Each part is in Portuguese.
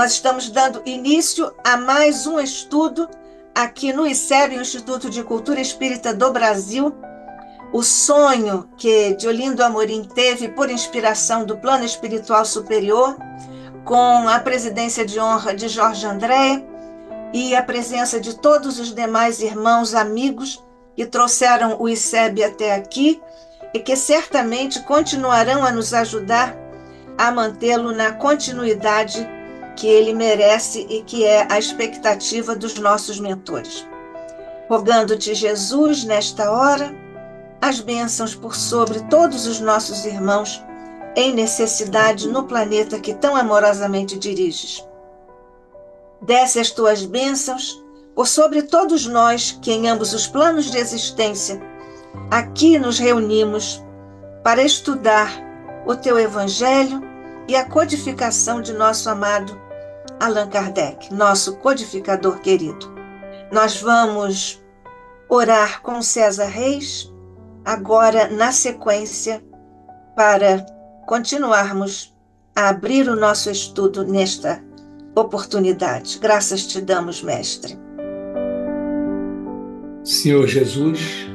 Nós estamos dando início a mais um estudo aqui no ICEB, Instituto de Cultura Espírita do Brasil. O sonho que Diolindo Amorim teve por inspiração do plano espiritual superior, com a presidência de honra de Jorge André e a presença de todos os demais irmãos, amigos que trouxeram o ICEB até aqui e que certamente continuarão a nos ajudar a mantê-lo na continuidade que ele merece e que é a expectativa dos nossos mentores. Rogando-te, Jesus, nesta hora, as bênçãos por sobre todos os nossos irmãos em necessidade no planeta que tão amorosamente diriges. Desce as tuas bênçãos por sobre todos nós que em ambos os planos de existência aqui nos reunimos para estudar o teu Evangelho e a codificação de nosso amado Allan Kardec, nosso codificador querido. Nós vamos orar com César Reis, agora na sequência, para continuarmos a abrir o nosso estudo nesta oportunidade. Graças te damos, Mestre. Senhor Jesus,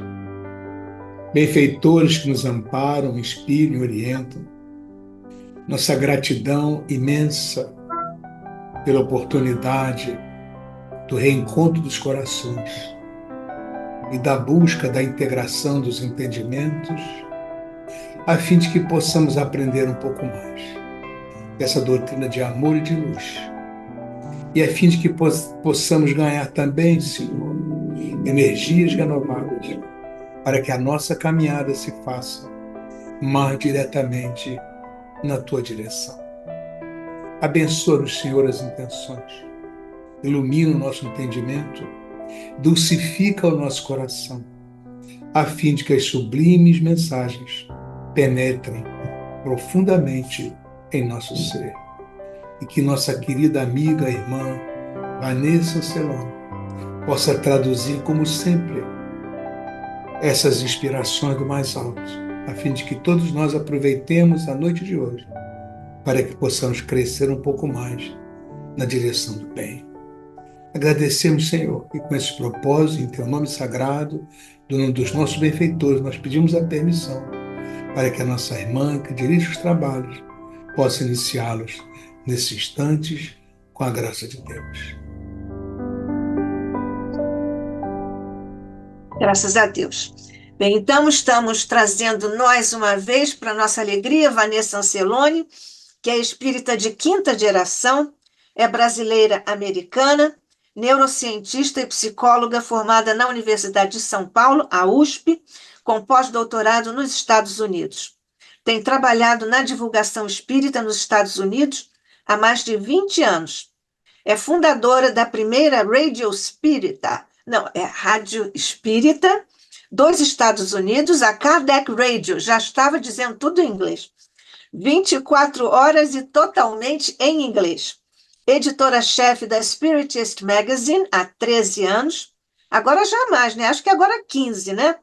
benfeitores que nos amparam, inspiram e orientam, nossa gratidão imensa pela oportunidade do reencontro dos corações e da busca da integração dos entendimentos, a fim de que possamos aprender um pouco mais dessa doutrina de amor e de luz, e a fim de que possamos ganhar também, Senhor, energias renováveis, para que a nossa caminhada se faça mais diretamente na Tua direção. Abençoa-nos, Senhor, as intenções, ilumina o nosso entendimento, dulcifica o nosso coração, a fim de que as sublimes mensagens penetrem profundamente em nosso ser, e que nossa querida amiga, irmã Vanessa Ancelone possa traduzir, como sempre, essas inspirações do mais alto, a fim de que todos nós aproveitemos a noite de hoje para que possamos crescer um pouco mais na direção do bem. Agradecemos, Senhor, e com esse propósito, em Teu nome sagrado, do nome dos nossos benfeitores, nós pedimos a permissão para que a nossa irmã, que dirige os trabalhos, possa iniciá-los nesses instantes com a graça de Deus. Graças a Deus. Bem, então estamos trazendo nós uma vez, para nossa alegria, Vanessa Ancelone, que é espírita de quinta geração, é brasileira americana, neurocientista e psicóloga formada na Universidade de São Paulo, a USP, com pós-doutorado nos Estados Unidos. Tem trabalhado na divulgação espírita nos Estados Unidos há mais de 20 anos. É fundadora da primeira Rádio Espírita dos Estados Unidos, a Kardec Radio, já estava dizendo tudo em inglês. 24 horas e totalmente em inglês. Editora-chefe da Spiritist Magazine há 13 anos, agora já mais, né? Acho que agora 15, né?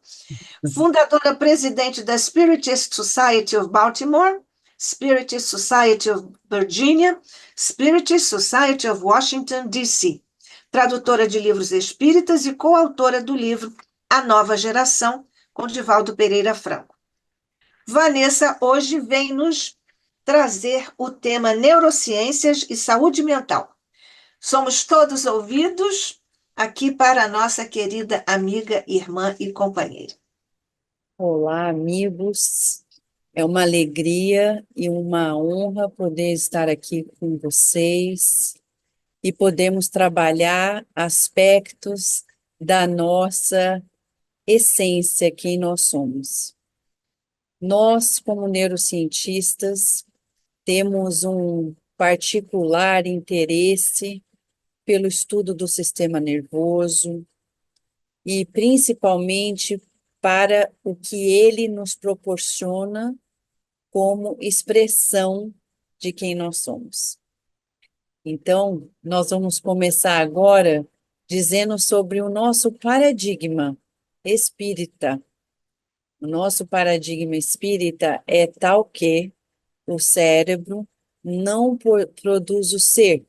Fundadora presidente da Spiritist Society of Baltimore, Spiritist Society of Virginia, Spiritist Society of Washington, D.C., tradutora de livros espíritas e coautora do livro A Nova Geração, com Divaldo Pereira Franco. Vanessa hoje vem nos trazer o tema neurociências e saúde mental. Somos todos ouvidos aqui para a nossa querida amiga, irmã e companheira. Olá, amigos. É uma alegria e uma honra poder estar aqui com vocês e podemos trabalhar aspectos da nossa essência, quem nós somos. Nós, como neurocientistas, temos um particular interesse pelo estudo do sistema nervoso e principalmente para o que ele nos proporciona como expressão de quem nós somos. Então, nós vamos começar agora dizendo sobre o nosso paradigma espírita. O nosso paradigma espírita é tal que o cérebro não produz o ser,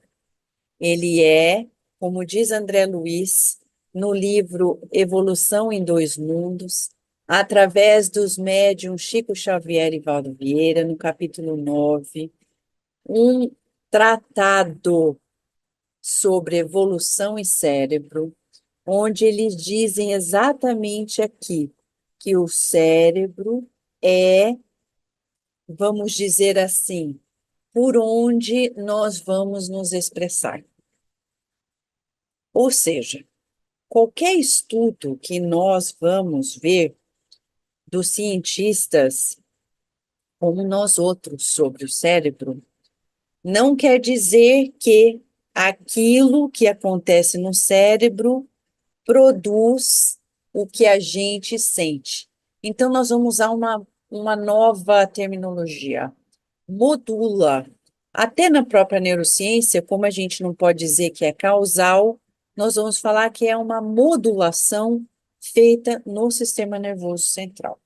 Ele é, como diz André Luiz, no livro Evolução em Dois Mundos, através dos médiuns Chico Xavier e Valdo Vieira, no capítulo 9, um tratado sobre evolução e cérebro, onde eles dizem exatamente aqui que o cérebro é, vamos dizer assim, por onde nós vamos nos expressar. Ou seja, qualquer estudo que nós vamos ver dos cientistas, como nós outros, sobre o cérebro, não quer dizer que aquilo que acontece no cérebro produz o que a gente sente. Então, nós vamos usar uma nova terminologia, modula. Até na própria neurociência, como a gente não pode dizer que é causal, nós vamos falar que é uma modulação feita no sistema nervoso central.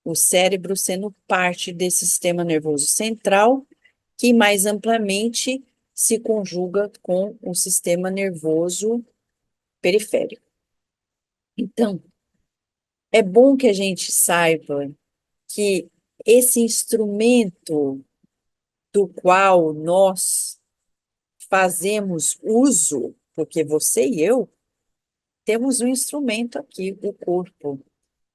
O cérebro sendo parte desse sistema nervoso central, que mais amplamente se conjuga com o sistema nervoso periférico. Então, é bom que a gente saiba que esse instrumento do qual nós fazemos uso, porque você e eu temos um instrumento aqui, o corpo.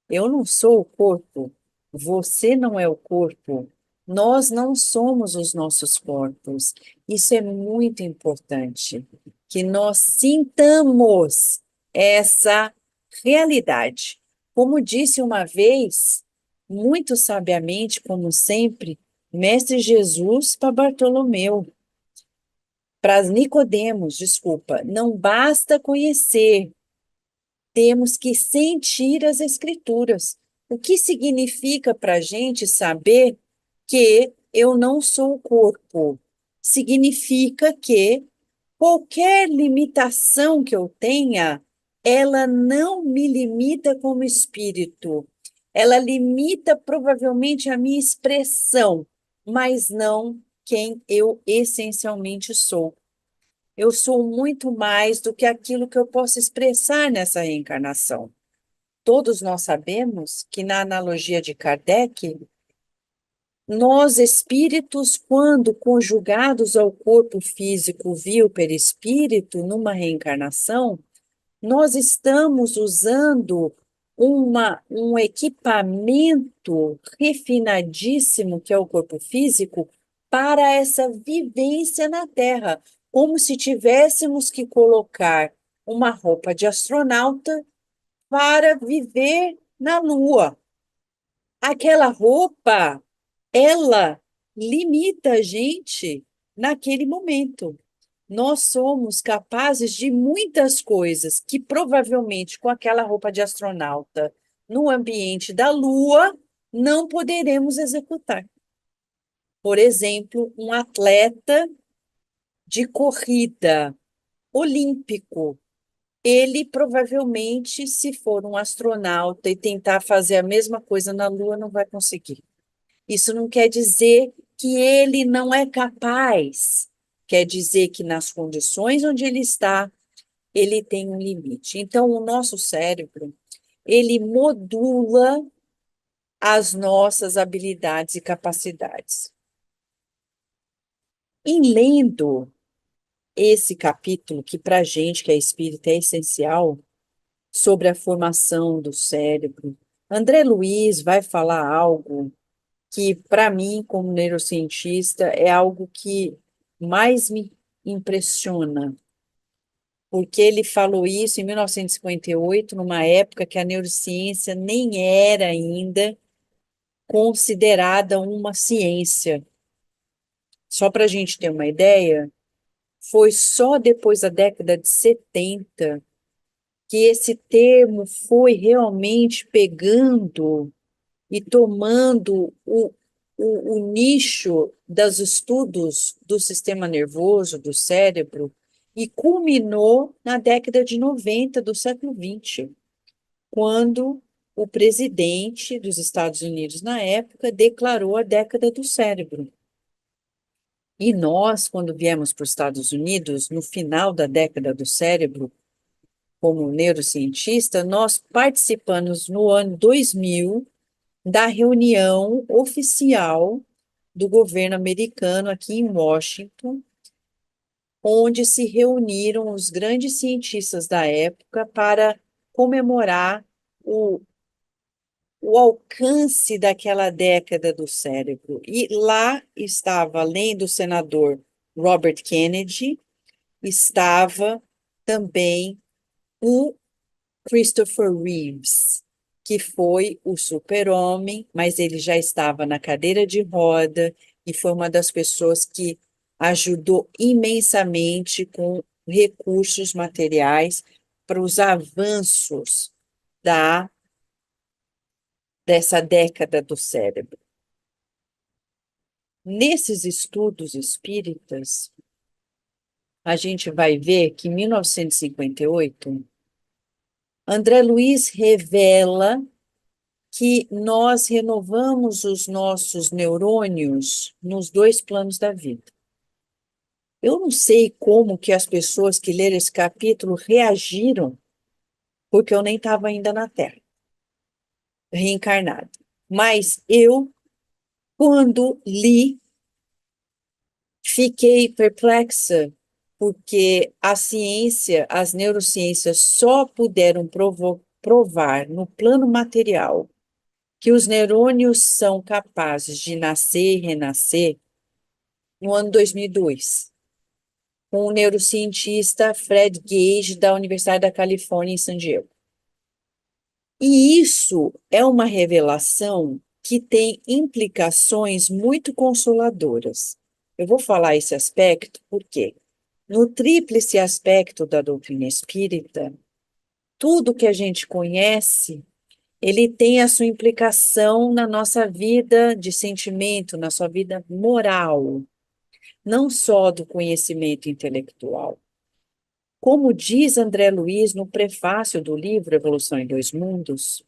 Eu não sou o corpo, você não é o corpo, nós não somos os nossos corpos. Isso é muito importante, que nós sintamos essa realidade. Como disse uma vez, muito sabiamente, como sempre, Mestre Jesus para Bartolomeu, para Nicodemos, desculpa, não basta conhecer, temos que sentir as escrituras. O que significa para a gente saber que eu não sou o corpo? Significa que qualquer limitação que eu tenha, ela não me limita como espírito. Ela limita provavelmente a minha expressão, mas não quem eu essencialmente sou. Eu sou muito mais do que aquilo que eu posso expressar nessa reencarnação. Todos nós sabemos que, na analogia de Kardec, nós espíritos, quando conjugados ao corpo físico via perispírito, numa reencarnação, nós estamos usando um equipamento refinadíssimo, que é o corpo físico, para essa vivência na Terra, como se tivéssemos que colocar uma roupa de astronauta para viver na Lua. Aquela roupa, ela limita a gente naquele momento. Nós somos capazes de muitas coisas que provavelmente com aquela roupa de astronauta no ambiente da Lua não poderemos executar. Por exemplo, um atleta de corrida olímpico, ele provavelmente, se for um astronauta e tentar fazer a mesma coisa na Lua, não vai conseguir. Isso não quer dizer que ele não é capaz, quer dizer que nas condições onde ele está, ele tem um limite. Então, o nosso cérebro, ele modula as nossas habilidades e capacidades. Em lendo esse capítulo, que para a gente que é espírita é essencial, sobre a formação do cérebro, André Luiz vai falar algo que, para mim, como neurocientista, é algo que mais me impressiona, porque ele falou isso em 1958, numa época que a neurociência nem era ainda considerada uma ciência. Só para a gente ter uma ideia, foi só depois da década de 70 que esse termo foi realmente pegando e tomando o nicho dos estudos do sistema nervoso, do cérebro, e culminou na década de 90 do século XX, quando o presidente dos Estados Unidos, na época, declarou a década do cérebro. E nós, quando viemos para os Estados Unidos, no final da década do cérebro, como neurocientista, nós participamos no ano 2000 da reunião oficial do governo americano aqui em Washington, onde se reuniram os grandes cientistas da época para comemorar o alcance daquela década do cérebro. E lá estava, além do senador Robert Kennedy, estava também o Christopher Reeves, que foi o super-homem, mas ele já estava na cadeira de roda e foi uma das pessoas que ajudou imensamente com recursos materiais para os avanços dessa década do cérebro. Nesses estudos espíritas, a gente vai ver que em 1958, André Luiz revela que nós renovamos os nossos neurônios nos dois planos da vida. Eu não sei como que as pessoas que leram esse capítulo reagiram, porque eu nem estava ainda na Terra, reencarnada. Mas eu, quando li, fiquei perplexa, porque a ciência, as neurociências só puderam provar no plano material que os neurônios são capazes de nascer e renascer no ano 2002, com o neurocientista Fred Gage, da Universidade da Califórnia, em San Diego. E isso é uma revelação que tem implicações muito consoladoras. Eu vou falar esse aspecto porque, no tríplice aspecto da doutrina espírita, tudo que a gente conhece, ele tem a sua implicação na nossa vida de sentimento, na sua vida moral, não só do conhecimento intelectual. Como diz André Luiz no prefácio do livro Evolução em Dois Mundos,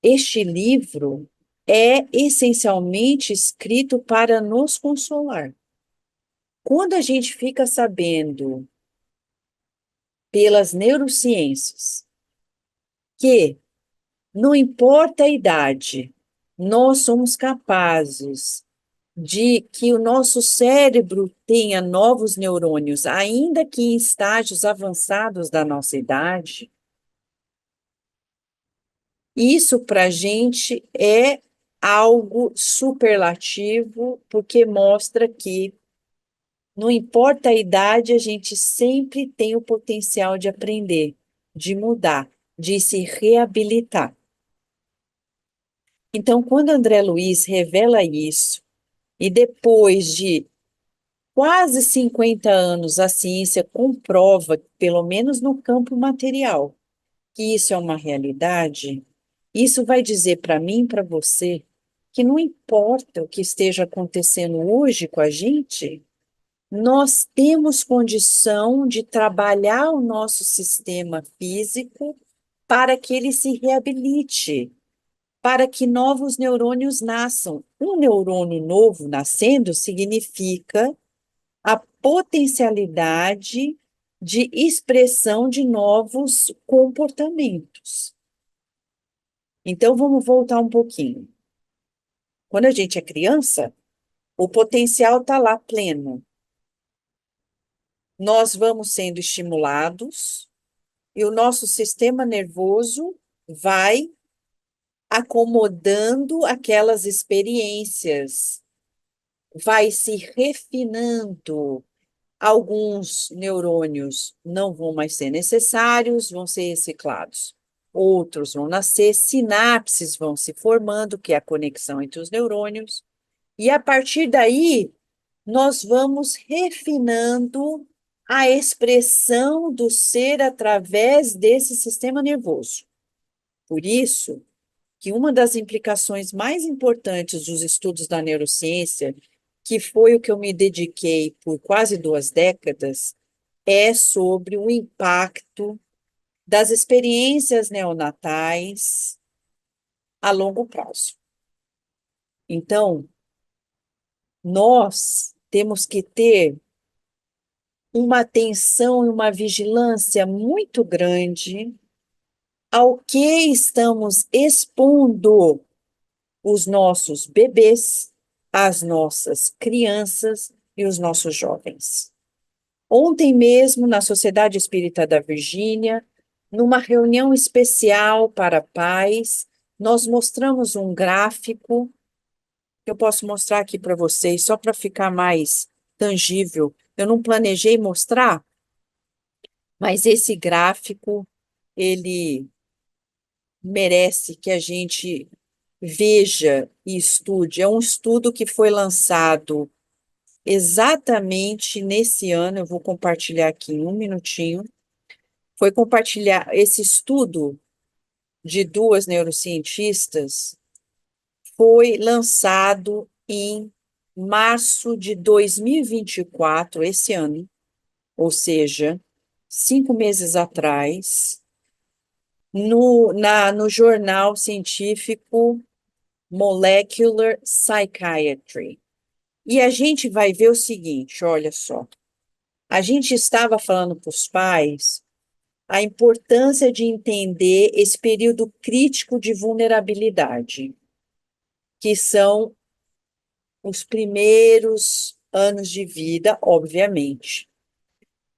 este livro é essencialmente escrito para nos consolar. Quando a gente fica sabendo pelas neurociências que não importa a idade, nós somos capazes de que o nosso cérebro tenha novos neurônios, ainda que em estágios avançados da nossa idade, isso para a gente é algo superlativo, porque mostra que não importa a idade, a gente sempre tem o potencial de aprender, de mudar, de se reabilitar. Então, quando André Luiz revela isso, e depois de quase 50 anos a ciência comprova, pelo menos no campo material, que isso é uma realidade, isso vai dizer para mim e para você que não importa o que esteja acontecendo hoje com a gente, nós temos condição de trabalhar o nosso sistema físico para que ele se reabilite, para que novos neurônios nasçam. Um neurônio novo nascendo significa a potencialidade de expressão de novos comportamentos. Então, vamos voltar um pouquinho. Quando a gente é criança, o potencial está lá pleno. Nós vamos sendo estimulados e o nosso sistema nervoso vai acomodando aquelas experiências, vai se refinando. Alguns neurônios não vão mais ser necessários, vão ser reciclados. Outros vão nascer, sinapses vão se formando, que é a conexão entre os neurônios, e a partir daí nós vamos refinando a expressão do ser através desse sistema nervoso. Por isso que uma das implicações mais importantes dos estudos da neurociência, que foi o que eu me dediquei por quase 2 décadas, é sobre o impacto das experiências neonatais a longo prazo. Então, nós temos que ter uma atenção e uma vigilância muito grande ao que estamos expondo os nossos bebês, as nossas crianças e os nossos jovens. Ontem mesmo, na Sociedade Espírita da Virgínia, numa reunião especial para pais, nós mostramos um gráfico que eu posso mostrar aqui para vocês, só para ficar mais tangível. Eu não planejei mostrar, mas esse gráfico, ele merece que a gente veja e estude. É um estudo que foi lançado exatamente nesse ano, eu vou compartilhar aqui em um minutinho. Foi compartilhar esse estudo de duas neurocientistas, foi lançado em março de 2024, esse ano, ou seja, 5 meses atrás, no jornal científico Molecular Psychiatry. E a gente vai ver o seguinte, olha só. A gente estava falando para os pais a importância de entender esse período crítico de vulnerabilidade, que são os primeiros anos de vida, obviamente.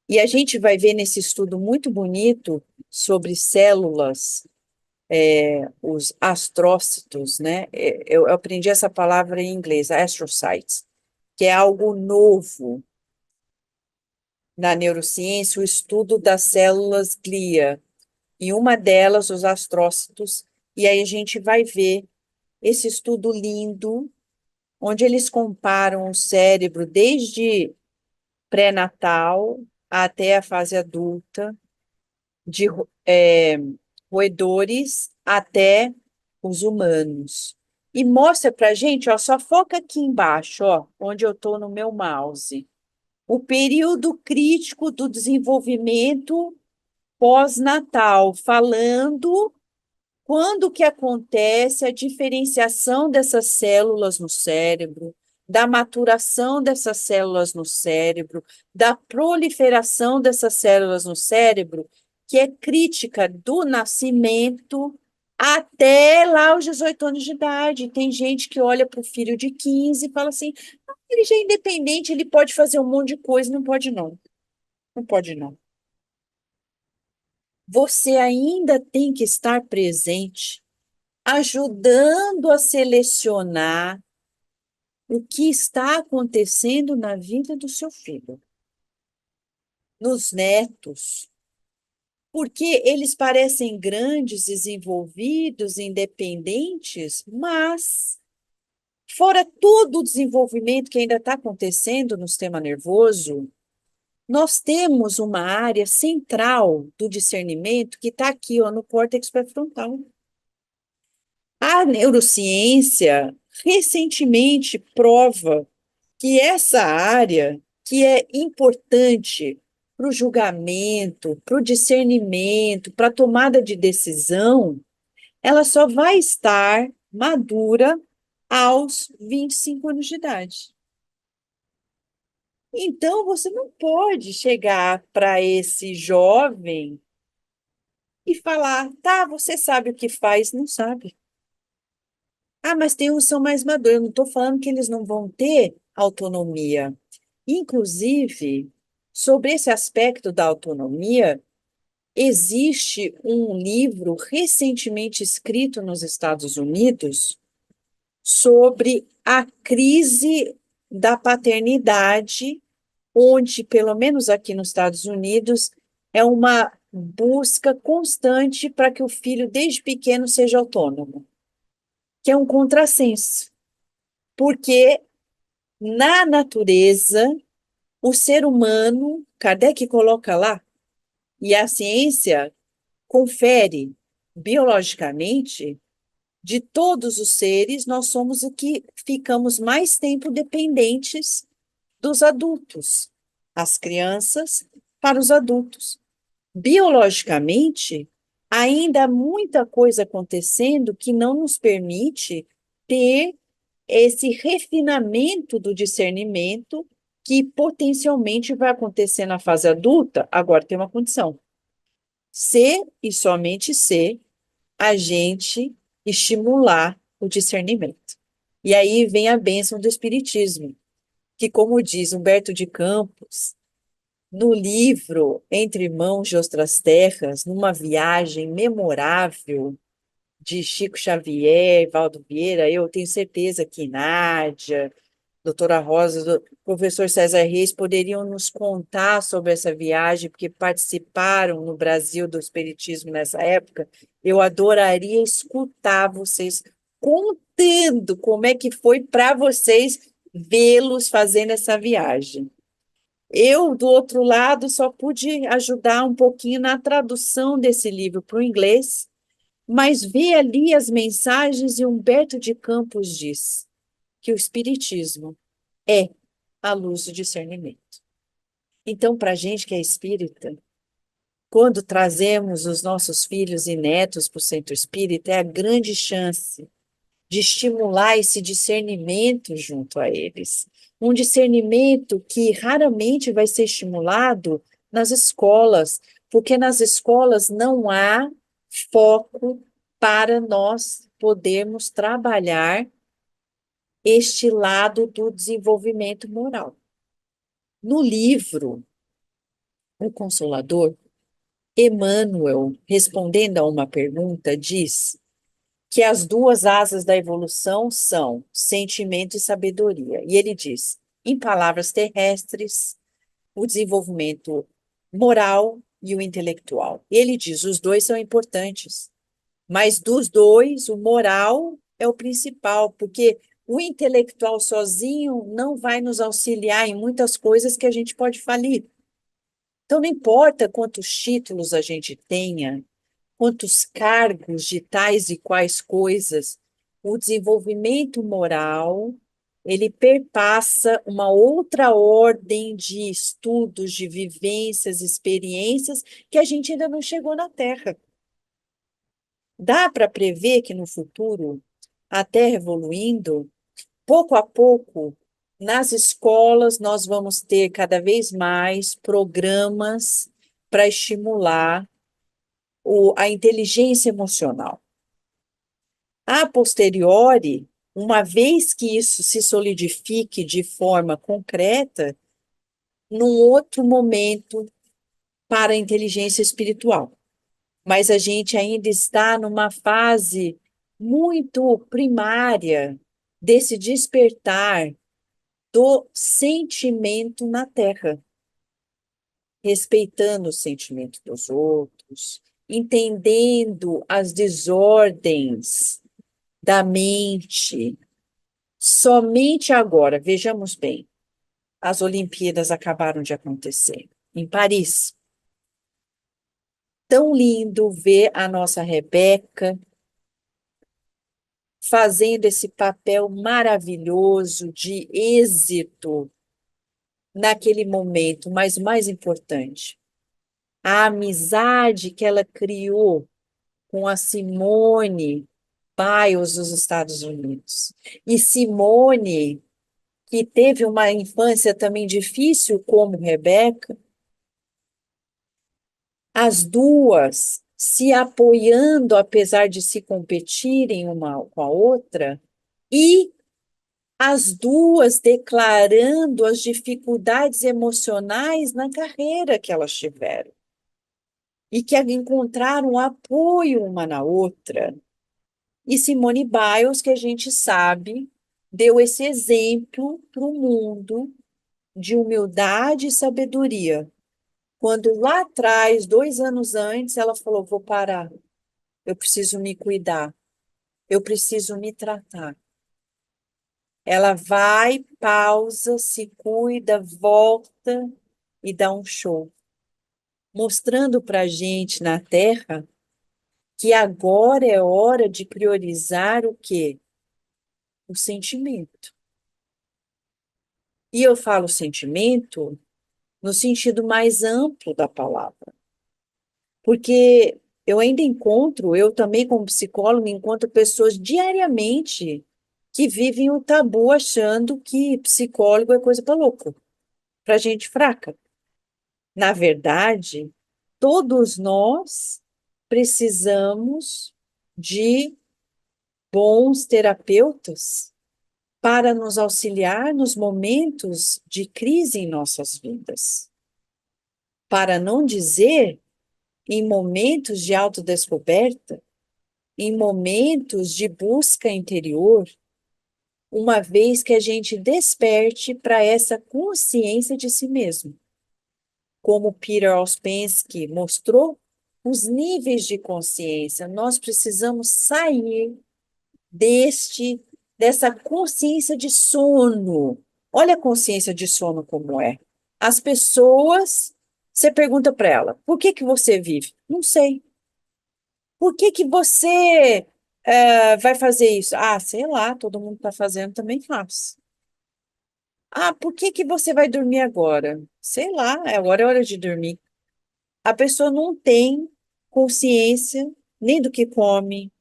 E a gente vai ver nesse estudo muito bonito sobre células, os astrócitos, né? Eu aprendi essa palavra em inglês, astrocytes, que é algo novo na neurociência, o estudo das células glia, e uma delas, os astrócitos, e aí a gente vai ver esse estudo lindo, onde eles comparam o cérebro desde pré-natal até a fase adulta, de roedores até os humanos. E mostra para a gente, ó, só foca aqui embaixo, ó, onde eu estou no meu mouse, o período crítico do desenvolvimento pós-natal, falando quando que acontece a diferenciação dessas células no cérebro, da maturação dessas células no cérebro, da proliferação dessas células no cérebro, que é crítica do nascimento até lá os 18 anos de idade. Tem gente que olha para o filho de 15 e fala assim, "Ah, ele já é independente, ele pode fazer um monte de coisa." Não pode não, não pode não. Você ainda tem que estar presente, ajudando a selecionar o que está acontecendo na vida do seu filho, nos netos, porque eles parecem grandes, desenvolvidos, independentes, mas, fora todo o desenvolvimento que ainda está acontecendo no sistema nervoso, nós temos uma área central do discernimento que está aqui, ó, no córtex pré-frontal. A neurociência recentemente prova que essa área, que é importante para o julgamento, para o discernimento, para a tomada de decisão, ela só vai estar madura aos 25 anos de idade. Então, você não pode chegar para esse jovem e falar, tá, você sabe o que faz, não sabe. Ah, mas tem uns que são mais maduros. Eu não estou falando que eles não vão ter autonomia. Inclusive, sobre esse aspecto da autonomia, existe um livro recentemente escrito nos Estados Unidos sobre a crise da paternidade, onde, pelo menos aqui nos Estados Unidos, é uma busca constante para que o filho, desde pequeno, seja autônomo, que é um contrassenso, porque na natureza, o ser humano, Kardec coloca lá, e a ciência confere biologicamente, de todos os seres, nós somos o que ficamos mais tempo dependentes dos adultos, as crianças para os adultos. Biologicamente, ainda há muita coisa acontecendo que não nos permite ter esse refinamento do discernimento que potencialmente vai acontecer na fase adulta. Agora tem uma condição: se e somente se a gente estimular o discernimento. E aí vem a bênção do Espiritismo, que, como diz Humberto de Campos, no livro Entre Mãos de Outras Terras, numa viagem memorável de Chico Xavier, Valdo Vieira, eu tenho certeza que Nádia, doutora Rosa, professor César Reis poderiam nos contar sobre essa viagem, porque participaram no Brasil do Espiritismo nessa época. Eu adoraria escutar vocês contando como é que foi para vocês vê-los fazendo essa viagem. Eu, do outro lado, só pude ajudar um pouquinho na tradução desse livro para o inglês, mas ver ali as mensagens e Humberto de Campos diz que o Espiritismo é a luz do discernimento. Então, para a gente que é espírita, quando trazemos os nossos filhos e netos para o centro espírita, é a grande chance de estimular esse discernimento junto a eles. Um discernimento que raramente vai ser estimulado nas escolas, porque nas escolas não há foco para nós podermos trabalhar este lado do desenvolvimento moral. No livro O Consolador, Emmanuel, respondendo a uma pergunta, diz que as duas asas da evolução são sentimento e sabedoria. E ele diz, em palavras terrestres, o desenvolvimento moral e o intelectual. Ele diz, os dois são importantes, mas dos dois, o moral é o principal, porque o intelectual sozinho não vai nos auxiliar em muitas coisas que a gente pode falir. Então, não importa quantos títulos a gente tenha, quantos cargos de tais e quais coisas, o desenvolvimento moral, ele perpassa uma outra ordem de estudos, de vivências, experiências que a gente ainda não chegou na Terra. Dá para prever que no futuro, a Terra evoluindo, pouco a pouco, nas escolas, nós vamos ter cada vez mais programas para estimular a inteligência emocional. A posteriori, uma vez que isso se solidifique de forma concreta, num outro momento para a inteligência espiritual. Mas a gente ainda está numa fase muito primária desse despertar do sentimento na Terra, respeitando o sentimento dos outros, entendendo as desordens da mente. Somente agora, vejamos bem, as Olimpíadas acabaram de acontecer em Paris. Tão lindo ver a nossa Rebeca fazendo esse papel maravilhoso de êxito naquele momento, mas o mais importante, a amizade que ela criou com a Simone Biles dos Estados Unidos. E Simone, que teve uma infância também difícil como Rebeca, as duas se apoiando, apesar de se competirem uma com a outra, e as duas declarando as dificuldades emocionais na carreira que elas tiveram. E que encontraram apoio uma na outra. E Simone Biles, que a gente sabe, deu esse exemplo para o mundo de humildade e sabedoria. Quando lá atrás, 2 anos antes, ela falou: vou parar, eu preciso me cuidar, eu preciso me tratar. Ela vai, pausa, se cuida, volta e dá um show, mostrando para a gente na Terra que agora é hora de priorizar o quê? O sentimento. E eu falo sentimento no sentido mais amplo da palavra. Porque eu também como psicóloga, encontro pessoas diariamente que vivem o tabu achando que psicólogo é coisa para louco. para gente fraca. Na verdade, todos nós precisamos de bons terapeutas para nos auxiliar nos momentos de crise em nossas vidas. Para não dizer em momentos de autodescoberta, em momentos de busca interior, uma vez que a gente desperte para essa consciência de si mesmo. Como Peter Ouspensky mostrou, os níveis de consciência, nós precisamos sair dessa consciência de sono. Olha a consciência de sono como é. As pessoas, você pergunta para ela, por que que você vive? Não sei. Por que que você vai fazer isso? Ah, sei lá, todo mundo está fazendo, também faço. Ah, por que que você vai dormir agora? Sei lá, agora é hora de dormir. A pessoa não tem consciência nem do que come,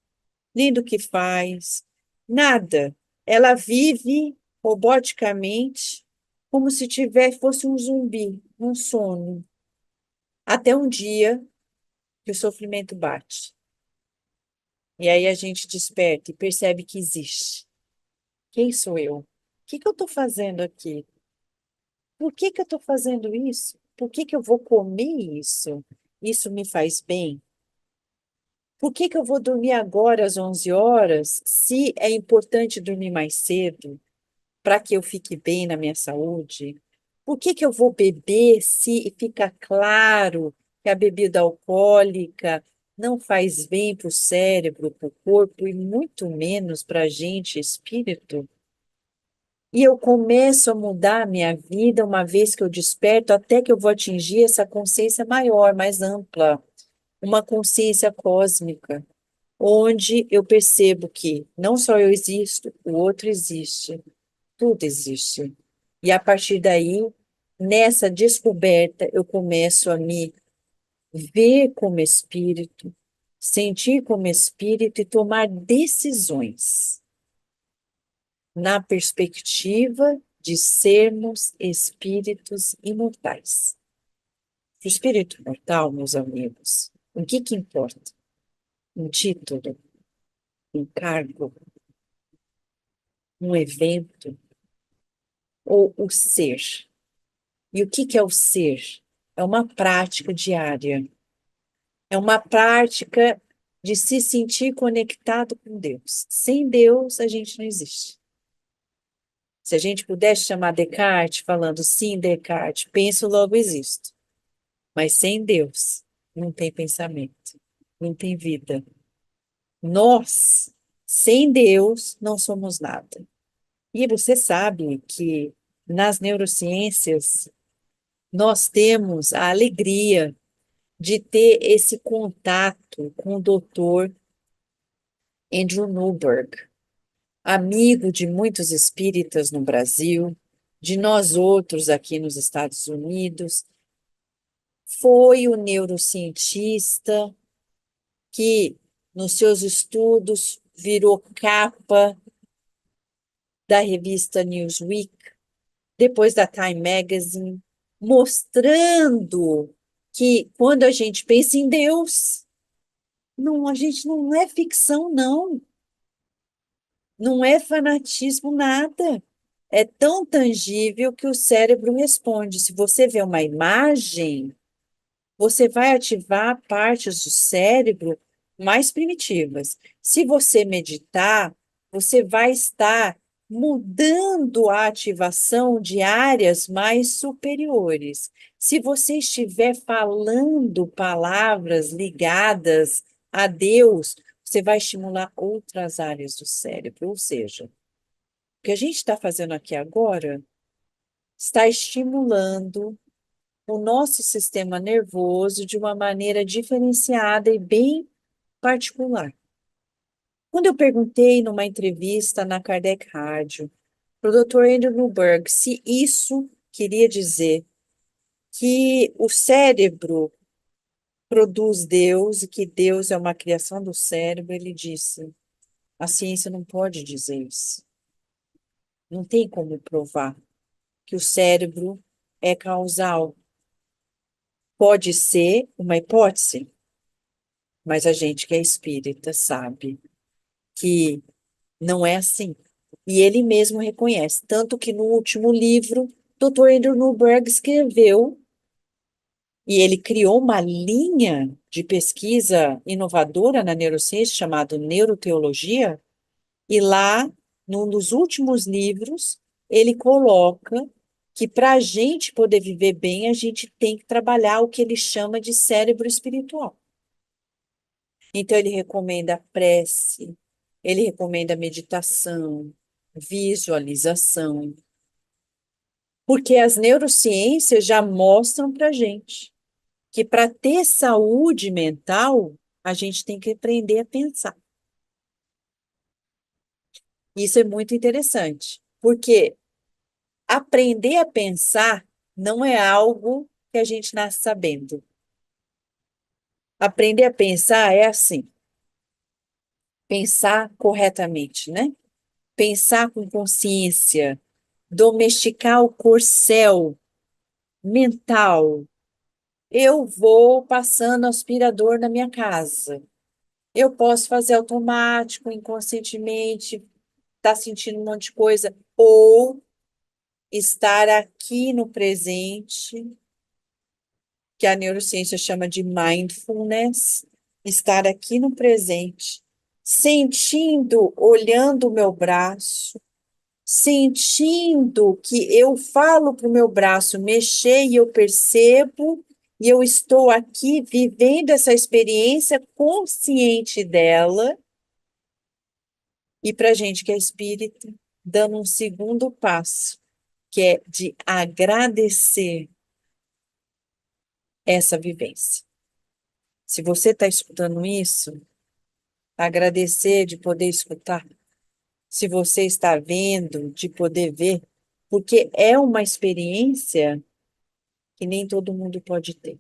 nem do que faz, nada. Ela vive roboticamente como se fosse um zumbi, um sono, até um dia que o sofrimento bate. E aí a gente desperta e percebe que existe. Quem sou eu? O que que eu estou fazendo aqui? Por que que eu estou fazendo isso? Por que que eu vou comer isso? Isso me faz bem? Por que que eu vou dormir agora às 11 horas, se é importante dormir mais cedo, para que eu fique bem na minha saúde? Por que que eu vou beber se fica claro que a bebida alcoólica não faz bem para o cérebro, para o corpo e muito menos para a gente, espírito? E eu começo a mudar a minha vida uma vez que eu desperto, até que eu vou atingir essa consciência maior, mais ampla, uma consciência cósmica, onde eu percebo que não só eu existo, o outro existe, tudo existe. E a partir daí, nessa descoberta, eu começo a me ver como espírito, sentir como espírito e tomar decisões na perspectiva de sermos espíritos imortais. O espírito imortal, meus amigos, o que que importa? Um título, um cargo, um evento ou o ser? E o que que é o ser? É uma prática diária. É uma prática de se sentir conectado com Deus. Sem Deus, a gente não existe. Se a gente pudesse chamar Descartes, falando sim, Descartes, penso, logo existo. Mas sem Deus, não tem pensamento, não tem vida. Nós, sem Deus, não somos nada. E você sabe que nas neurociências nós temos a alegria de ter esse contato com o doutor Andrew Newberg, amigo de muitos espíritas no Brasil, de nós outros aqui nos Estados Unidos. Foi o neurocientista que, nos seus estudos, virou capa da revista Newsweek, depois da Time Magazine, mostrando que quando a gente pensa em Deus, não, a gente não é ficção, não. Não é fanatismo, nada. É tão tangível que o cérebro responde. Se você vê uma imagem, você vai ativar partes do cérebro mais primitivas. Se você meditar, você vai estar mudando a ativação de áreas mais superiores. Se você estiver falando palavras ligadas a Deus, você vai estimular outras áreas do cérebro. Ou seja, o que a gente está fazendo aqui agora está estimulando o nosso sistema nervoso de uma maneira diferenciada e bem particular. Quando eu perguntei numa entrevista na Kardec Rádio para o Dr. Andrew Newberg se isso queria dizer que o cérebro produz Deus e que Deus é uma criação do cérebro, ele disse: a ciência não pode dizer isso. Não tem como provar que o cérebro é causal. Pode ser uma hipótese, mas a gente que é espírita sabe que não é assim. E ele mesmo reconhece, tanto que no último livro, Dr. Andrew Newberg escreveu, e ele criou uma linha de pesquisa inovadora na neurociência chamada neuroteologia, e lá, num dos últimos livros, ele coloca que para a gente poder viver bem, a gente tem que trabalhar o que ele chama de cérebro espiritual. Então, ele recomenda a prece, ele recomenda a meditação, visualização, porque as neurociências já mostram para a gente que para ter saúde mental, a gente tem que aprender a pensar. Isso é muito interessante, porque aprender a pensar não é algo que a gente nasce sabendo. Aprender a pensar é assim, pensar corretamente, né? Pensar com consciência, domesticar o corcel mental. Eu vou passando aspirador na minha casa. Eu posso fazer automático, inconscientemente, tá sentindo um monte de coisa, ou estar aqui no presente, que a neurociência chama de mindfulness, estar aqui no presente, sentindo, olhando o meu braço, sentindo que eu falo para o meu braço mexer e eu percebo, e eu estou aqui vivendo essa experiência consciente dela, e para a gente que é espírita, dando um segundo passo, que é de agradecer essa vivência. Se você está escutando isso, agradecer de poder escutar. Se você está vendo, de poder ver, porque é uma experiência que nem todo mundo pode ter.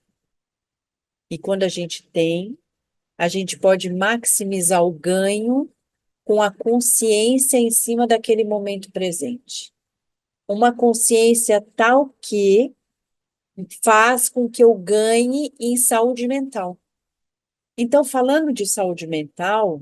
E quando a gente tem, a gente pode maximizar o ganho com a consciência em cima daquele momento presente. Uma consciência tal que faz com que eu ganhe em saúde mental. Então, falando de saúde mental,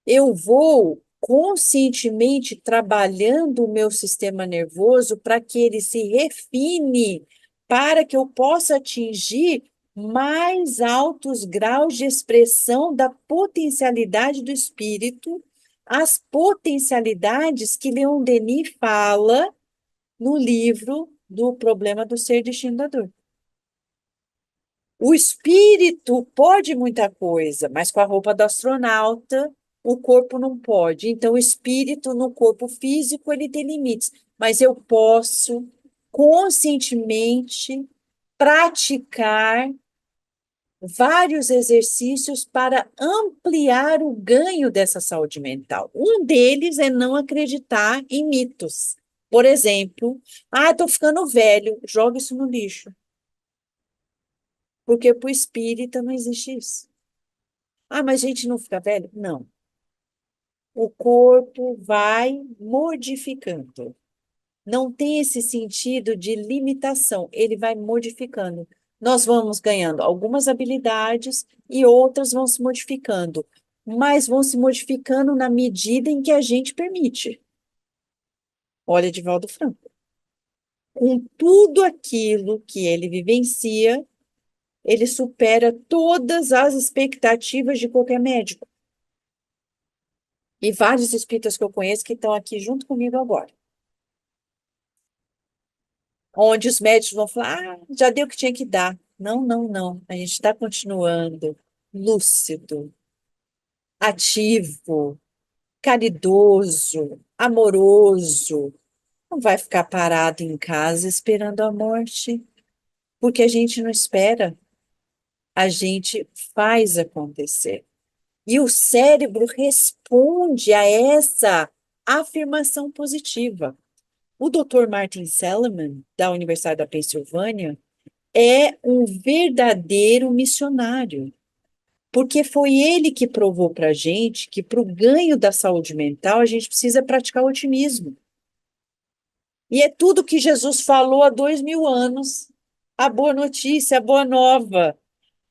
eu vou conscientemente trabalhando o meu sistema nervoso para que ele se refine, para que eu possa atingir mais altos graus de expressão da potencialidade do espírito, as potencialidades que Leon Denis fala no livro do Problema do Ser Destino da Dor. O espírito pode muita coisa, mas com a roupa do astronauta, o corpo não pode. Então, o espírito no corpo físico, ele tem limites. Mas eu posso, conscientemente, praticar vários exercícios para ampliar o ganho dessa saúde mental. Um deles é não acreditar em mitos. Por exemplo, estou ficando velho, joga isso no lixo. Porque para o espírita não existe isso. Mas a gente não fica velho? Não. O corpo vai modificando. Não tem esse sentido de limitação, ele vai modificando. Nós vamos ganhando algumas habilidades e outras vão se modificando, mas vão se modificando na medida em que a gente permite. Olha, Divaldo Franco. Com tudo aquilo que ele vivencia, ele supera todas as expectativas de qualquer médico. E vários espíritas que eu conheço que estão aqui junto comigo agora. Onde os médicos vão falar, já deu o que tinha que dar. Não, não, não. A gente está continuando lúcido, ativo, caridoso, amoroso. Não vai ficar parado em casa esperando a morte, porque a gente não espera, a gente faz acontecer. E o cérebro responde a essa afirmação positiva. O Dr. Martin Seligman, da Universidade da Pensilvânia, é um verdadeiro missionário, porque foi ele que provou para a gente que para o ganho da saúde mental a gente precisa praticar o otimismo. E é tudo que Jesus falou há 2000 anos, a boa notícia, a boa nova.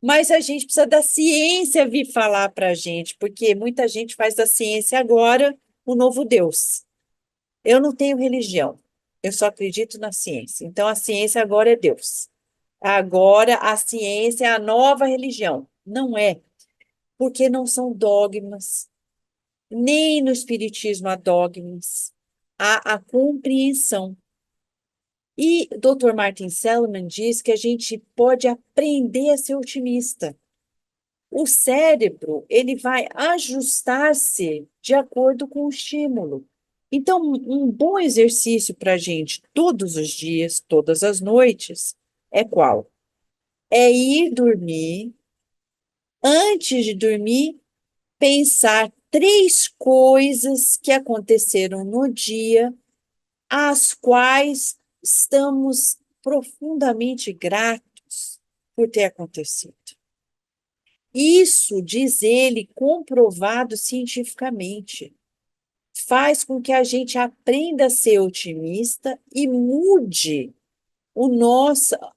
Mas a gente precisa da ciência vir falar para a gente, porque muita gente faz da ciência agora o novo Deus. Eu não tenho religião, eu só acredito na ciência. Então a ciência agora é Deus. Agora a ciência é a nova religião. Não é, porque não são dogmas, nem no espiritismo há dogmas, há a compreensão. E Dr. Martin Seligman diz que a gente pode aprender a ser otimista. O cérebro, ele vai ajustar-se de acordo com o estímulo. Então, um bom exercício para a gente todos os dias, todas as noites, é qual? É ir dormir, antes de dormir, pensar 3 coisas que aconteceram no dia, às quais estamos profundamente gratos por ter acontecido. Isso, diz ele, comprovado cientificamente, faz com que a gente aprenda a ser otimista e mude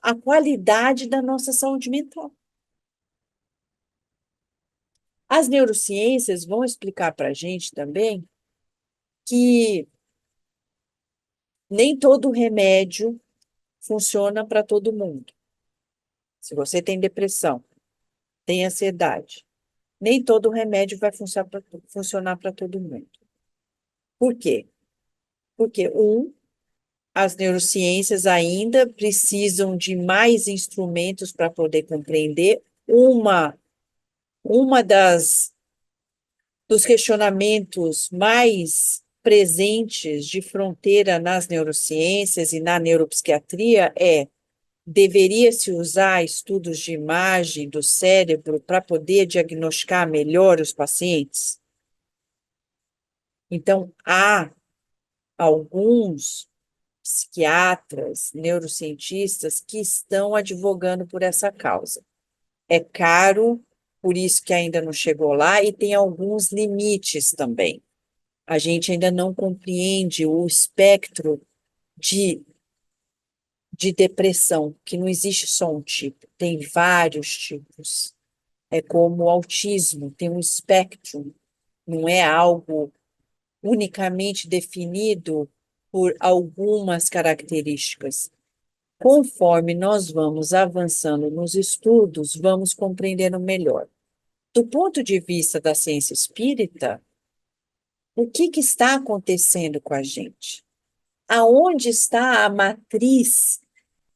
a qualidade da nossa saúde mental. As neurociências vão explicar para a gente também que nem todo remédio funciona para todo mundo. Se você tem depressão, tem ansiedade, nem todo remédio vai funcionar para todo mundo. Por quê? Porque, as neurociências ainda precisam de mais instrumentos para poder compreender. Uma dos questionamentos mais presentes de fronteira nas neurociências e na neuropsiquiatria é: deveria-se usar estudos de imagem do cérebro para poder diagnosticar melhor os pacientes? Então, há alguns psiquiatras, neurocientistas que estão advogando por essa causa. É caro, por isso que ainda não chegou lá, e tem alguns limites também. A gente ainda não compreende o espectro de, de depressão, que não existe só um tipo, tem vários tipos. É como o autismo, tem um espectro, não é algo unicamente definido por algumas características. Conforme nós vamos avançando nos estudos, vamos compreendendo melhor. Do ponto de vista da ciência espírita, o que está acontecendo com a gente? Aonde está a matriz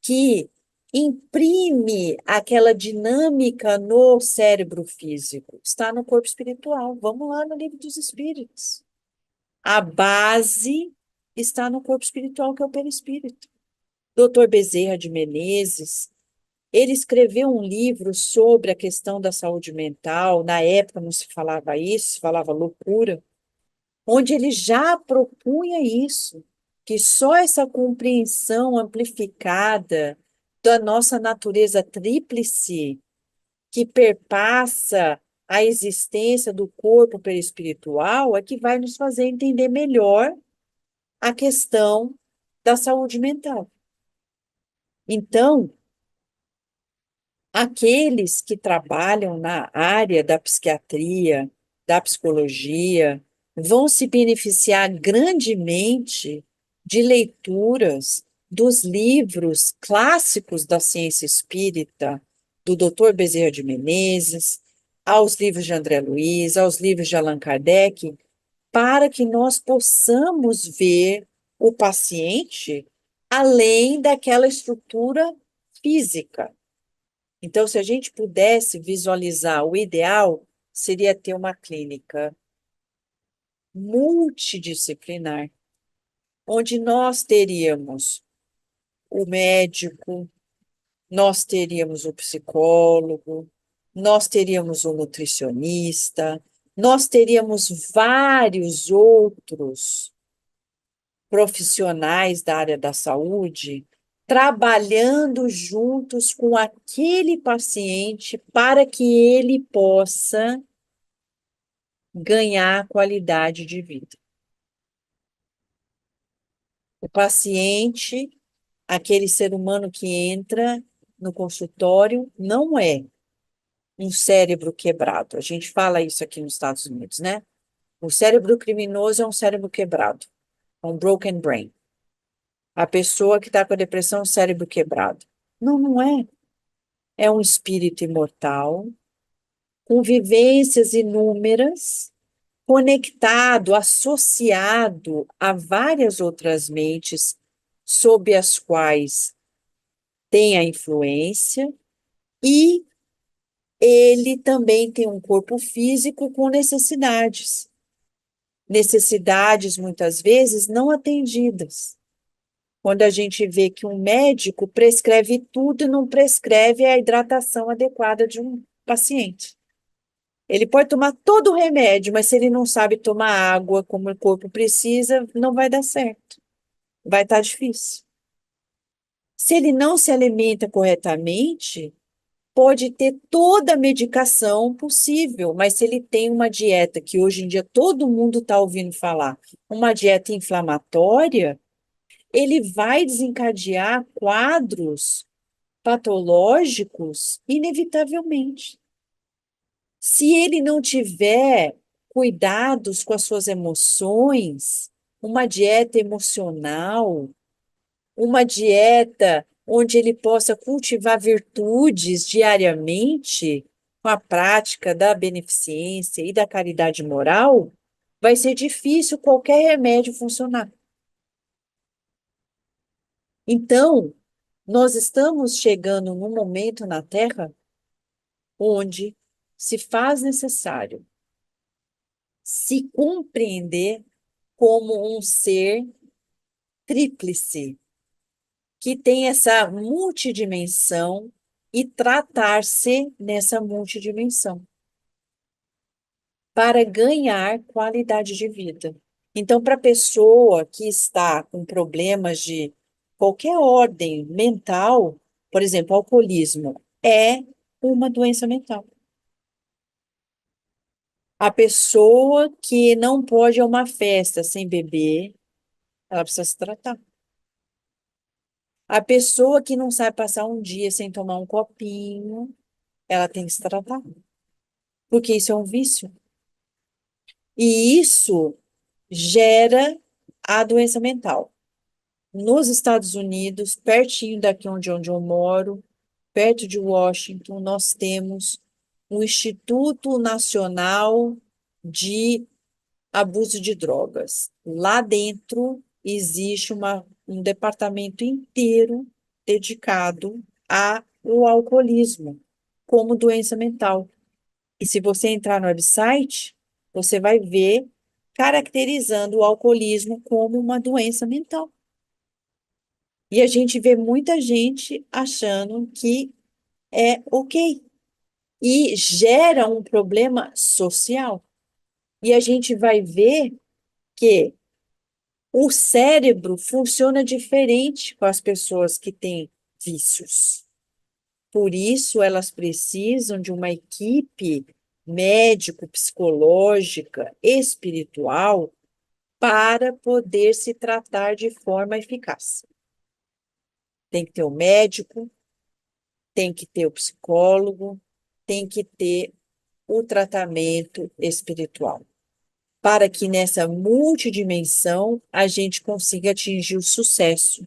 que imprime aquela dinâmica no cérebro físico? Está no corpo espiritual. Vamos lá no livro dos Espíritos. A base está no corpo espiritual, que é o perispírito. Dr. Bezerra de Menezes, ele escreveu um livro sobre a questão da saúde mental. Na época não se falava isso, se falava loucura, onde ele já propunha isso, que só essa compreensão amplificada da nossa natureza tríplice, que perpassa a existência do corpo perispiritual, é que vai nos fazer entender melhor a questão da saúde mental. Então, aqueles que trabalham na área da psiquiatria, da psicologia, vão se beneficiar grandemente de leituras dos livros clássicos da ciência espírita, do Dr. Bezerra de Menezes, aos livros de André Luiz, aos livros de Allan Kardec, para que nós possamos ver o paciente além daquela estrutura física. Então, se a gente pudesse visualizar, o ideal seria ter uma clínica multidisciplinar, onde nós teríamos o médico, nós teríamos o psicólogo, nós teríamos o nutricionista, nós teríamos vários outros profissionais da área da saúde trabalhando juntos com aquele paciente para que ele possa ganhar qualidade de vida. O paciente, aquele ser humano que entra no consultório, não é um cérebro quebrado. A gente fala isso aqui nos Estados Unidos, né? O cérebro criminoso é um cérebro quebrado, é um broken brain. A pessoa que está com a depressão é um cérebro quebrado. Não, não é. É um espírito imortal, com vivências inúmeras, conectado, associado a várias outras mentes sob as quais tem a influência, e ele também tem um corpo físico com necessidades. Necessidades, muitas vezes, não atendidas. Quando a gente vê que um médico prescreve tudo e não prescreve a hidratação adequada de um paciente. Ele pode tomar todo o remédio, mas se ele não sabe tomar água como o corpo precisa, não vai dar certo. Vai estar difícil. Se ele não se alimenta corretamente, pode ter toda a medicação possível, mas se ele tem uma dieta que hoje em dia todo mundo está ouvindo falar, uma dieta inflamatória, ele vai desencadear quadros patológicos inevitavelmente. Se ele não tiver cuidados com as suas emoções, uma dieta emocional, uma dieta onde ele possa cultivar virtudes diariamente, com a prática da beneficência e da caridade moral, vai ser difícil qualquer remédio funcionar. Então, nós estamos chegando num momento na Terra onde se faz necessário se compreender como um ser tríplice, que tem essa multidimensão e tratar-se nessa multidimensão para ganhar qualidade de vida. Então, para a pessoa que está com problemas de qualquer ordem mental, por exemplo, alcoolismo, é uma doença mental. A pessoa que não pode ir a uma festa sem beber, ela precisa se tratar. A pessoa que não sabe passar um dia sem tomar um copinho, ela tem que se tratar, porque isso é um vício. E isso gera a doença mental. Nos Estados Unidos, pertinho daqui onde eu moro, perto de Washington, nós temos o Instituto Nacional de Abuso de Drogas. Lá dentro existe um departamento inteiro dedicado ao alcoolismo como doença mental. E se você entrar no website, você vai ver caracterizando o alcoolismo como uma doença mental. E a gente vê muita gente achando que é ok. E gera um problema social. E a gente vai ver que o cérebro funciona diferente com as pessoas que têm vícios. Por isso, elas precisam de uma equipe médico-psicológica, espiritual, para poder se tratar de forma eficaz. Tem que ter o médico, tem que ter o psicólogo, tem que ter o tratamento espiritual, para que nessa multidimensão a gente consiga atingir o sucesso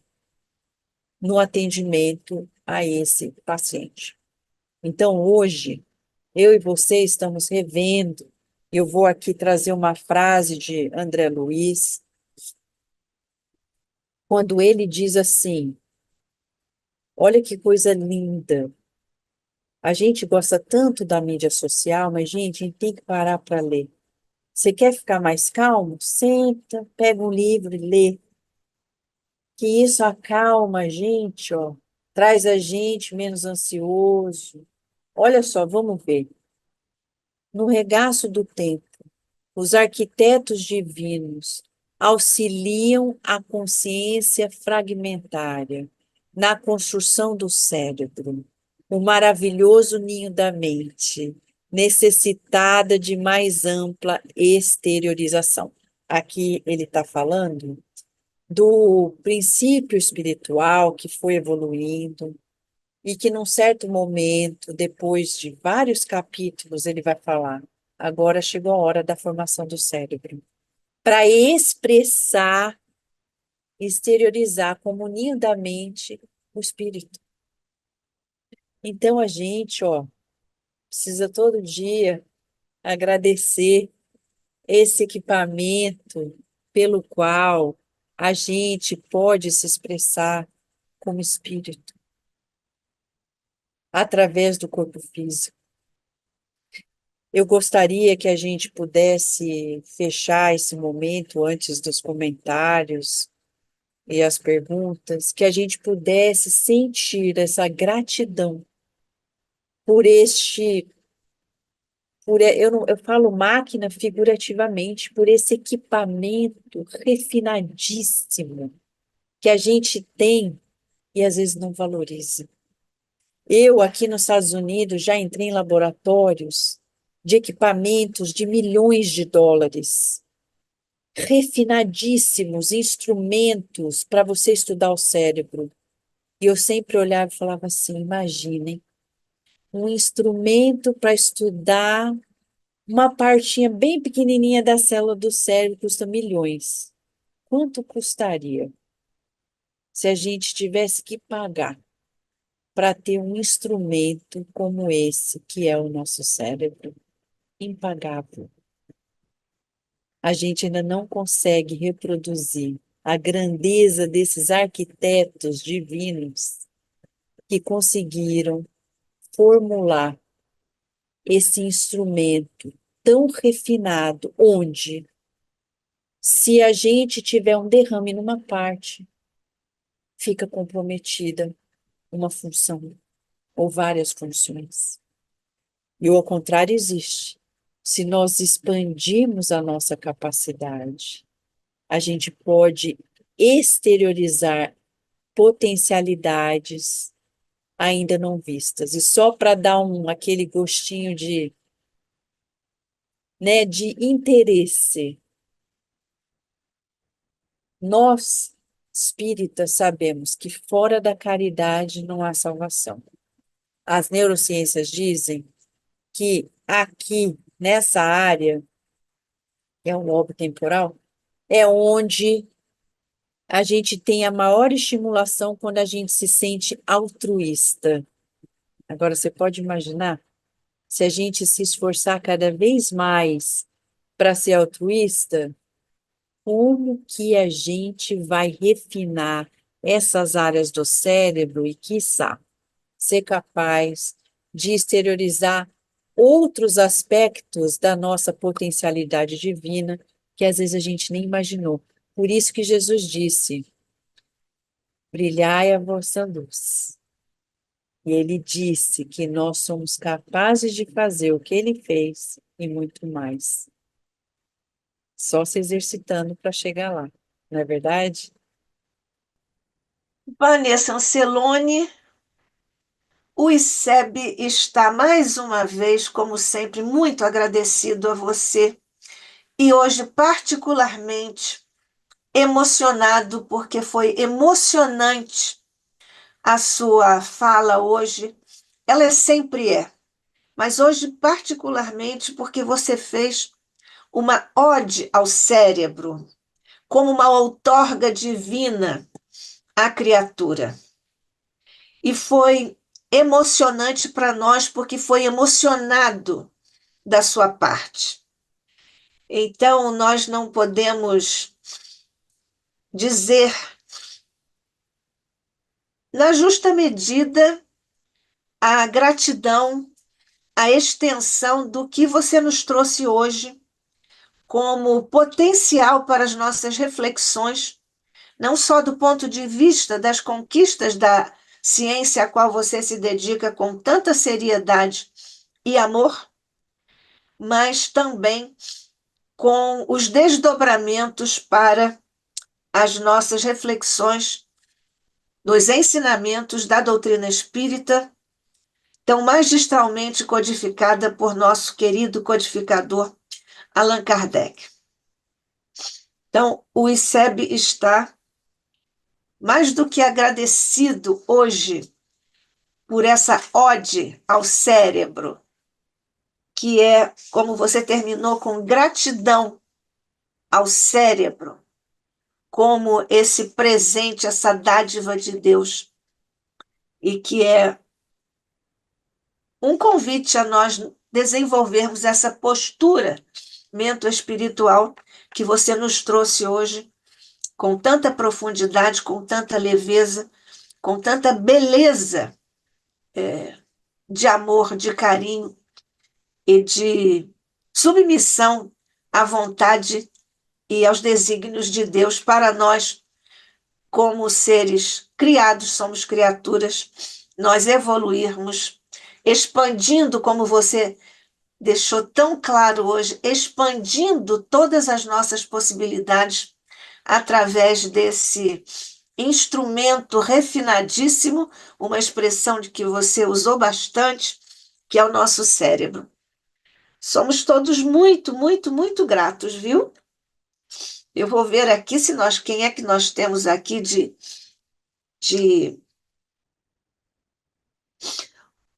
no atendimento a esse paciente. Então, hoje, eu e você estamos revendo. Eu vou aqui trazer uma frase de André Luiz, quando ele diz assim: olha que coisa linda. A gente gosta tanto da mídia social, mas, gente, a gente tem que parar para ler. Você quer ficar mais calmo? Senta, pega um livro e lê. Que isso acalma a gente, ó. Traz a gente menos ansioso. Olha só, vamos ver. No regaço do tempo, os arquitetos divinos auxiliam a consciência fragmentária na construção do cérebro, o maravilhoso ninho da mente, necessitada de mais ampla exteriorização. Aqui ele está falando do princípio espiritual que foi evoluindo e que num certo momento, depois de vários capítulos, ele vai falar: agora chegou a hora da formação do cérebro, para expressar, exteriorizar como ninho da mente o espírito. Então a gente, ó, precisa todo dia agradecer esse equipamento pelo qual a gente pode se expressar como espírito através do corpo físico. Eu gostaria que a gente pudesse fechar esse momento antes dos comentários e as perguntas, que a gente pudesse sentir essa gratidão por este, eu, não, eu falo máquina figurativamente, por esse equipamento refinadíssimo que a gente tem e às vezes não valoriza. Eu, aqui nos Estados Unidos, já entrei em laboratórios de equipamentos de milhões de dólares, refinadíssimos instrumentos para você estudar o cérebro. E eu sempre olhava e falava assim: imaginem, um instrumento para estudar uma partinha bem pequenininha da célula do cérebro custa milhões. Quanto custaria se a gente tivesse que pagar para ter um instrumento como esse, que é o nosso cérebro? Impagável. A gente ainda não consegue reproduzir a grandeza desses arquitetos divinos que conseguiram formular esse instrumento tão refinado, onde, se a gente tiver um derrame numa parte, fica comprometida uma função ou várias funções. E o ao contrário existe. Se nós expandirmos a nossa capacidade, a gente pode exteriorizar potencialidades ainda não vistas. E só para dar aquele gostinho de, né, de interesse, nós, espíritas, sabemos que fora da caridade não há salvação. As neurociências dizem que aqui, nessa área, é o lobo temporal, é onde a gente tem a maior estimulação quando a gente se sente altruísta. Agora, você pode imaginar, se a gente se esforçar cada vez mais para ser altruísta, como que a gente vai refinar essas áreas do cérebro e, quiçá, ser capaz de exteriorizar outros aspectos da nossa potencialidade divina que às vezes a gente nem imaginou. Por isso que Jesus disse: brilhai a vossa luz. E ele disse que nós somos capazes de fazer o que ele fez e muito mais. Só se exercitando para chegar lá, não é verdade? Vanessa Ancelone, o ICEB está mais uma vez, como sempre, muito agradecido a você e hoje particularmente emocionado, porque foi emocionante a sua fala hoje. Ela sempre é, mas hoje particularmente porque você fez uma ode ao cérebro, como uma outorga divina à criatura. E foi emocionante para nós, porque foi emocionado da sua parte. Então, nós não podemos dizer, na justa medida, a gratidão, a extensão do que você nos trouxe hoje como potencial para as nossas reflexões, não só do ponto de vista das conquistas da ciência a qual você se dedica com tanta seriedade e amor, mas também com os desdobramentos para as nossas reflexões nos ensinamentos da doutrina espírita, tão magistralmente codificada por nosso querido codificador Allan Kardec. Então, o ICEB está mais do que agradecido hoje por essa ode ao cérebro, que é, como você terminou, com gratidão ao cérebro, como esse presente, essa dádiva de Deus, e que é um convite a nós desenvolvermos essa postura mento-espiritual que você nos trouxe hoje, com tanta profundidade, com tanta leveza, com tanta beleza de amor, de carinho e de submissão à vontade e aos desígnios de Deus para nós, como seres criados, somos criaturas, nós evoluirmos, expandindo, como você deixou tão claro hoje, expandindo todas as nossas possibilidades através desse instrumento refinadíssimo, uma expressão de que você usou bastante, que é o nosso cérebro. Somos todos muito, muito, muito gratos, viu? Eu vou ver aqui se nós, quem é que nós temos aqui de...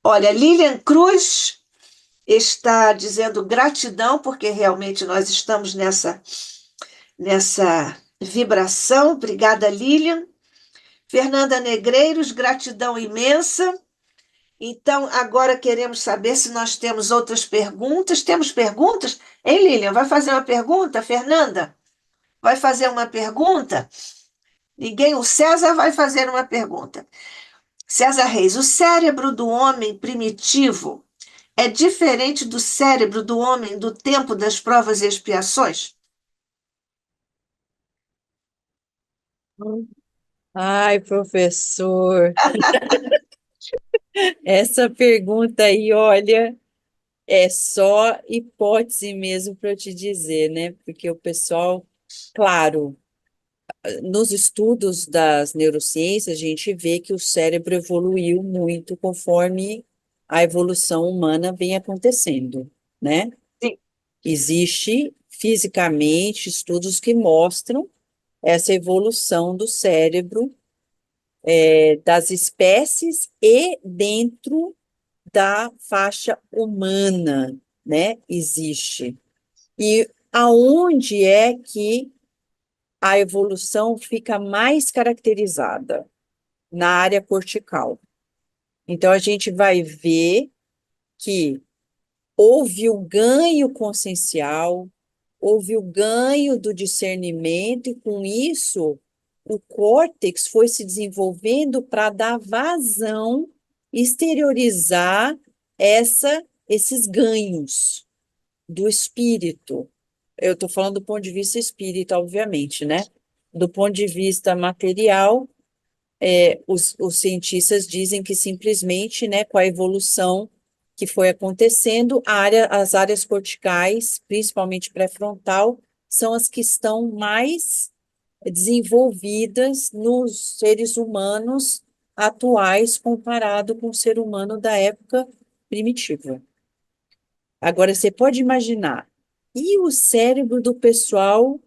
Olha, Lilian Cruz está dizendo gratidão, porque realmente nós estamos nessa vibração. Obrigada, Lilian. Fernanda Negreiros, gratidão imensa. Então, agora queremos saber se nós temos outras perguntas. Temos perguntas? Hein, Lilian? Vai fazer uma pergunta, Fernanda? Vai fazer uma pergunta? Ninguém, o César vai fazer uma pergunta. César Reis, o cérebro do homem primitivo é diferente do cérebro do homem do tempo das provas e expiações? Ai, professor, essa pergunta aí, olha, é só hipótese mesmo para eu te dizer, né? Porque o pessoal, claro, nos estudos das neurociências, a gente vê que o cérebro evoluiu muito conforme a evolução humana vem acontecendo, né? Sim. Existe fisicamente estudos que mostram essa evolução do cérebro, das espécies e dentro da faixa humana, né? Existe. E aonde é que a evolução fica mais caracterizada? Na área cortical. Então, a gente vai ver que houve o ganho consciencial, houve o ganho do discernimento, e com isso, o córtex foi se desenvolvendo para dar vazão, exteriorizar esses ganhos do espírito. Eu estou falando do ponto de vista espírita, obviamente, né? Do ponto de vista material, os cientistas dizem que simplesmente, né, com a evolução que foi acontecendo, as áreas corticais, principalmente pré-frontal, são as que estão mais desenvolvidas nos seres humanos atuais comparado com o ser humano da época primitiva. Agora, você pode imaginar, e o cérebro do pessoal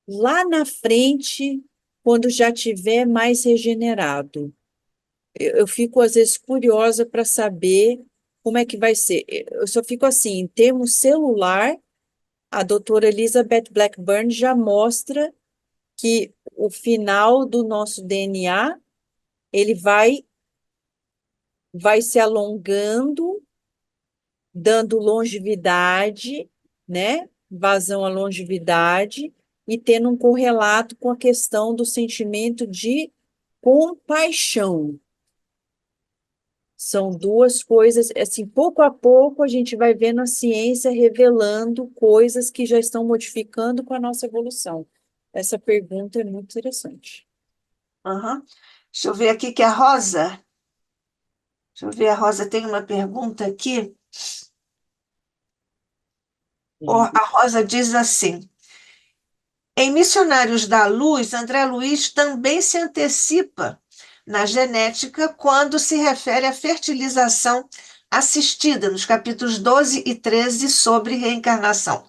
lá na frente, quando já tiver mais regenerado? Eu fico, às vezes, curiosa para saber como é que vai ser. Eu só fico assim, em termos celular, a doutora Elizabeth Blackburn já mostra que o final do nosso DNA, ele vai se alongando, dando longevidade, né? Vazão à longevidade, e tendo um correlato com a questão do sentimento de compaixão. São duas coisas, assim, pouco a pouco a gente vai vendo a ciência revelando coisas que já estão modificando com a nossa evolução. Essa pergunta é muito interessante. Uhum. Deixa eu ver aqui que a Rosa. Deixa eu ver, a Rosa tem uma pergunta aqui. A Rosa diz assim: em Missionários da Luz, André Luiz também se antecipa na genética quando se refere à fertilização assistida, nos capítulos 12 e 13, sobre reencarnação.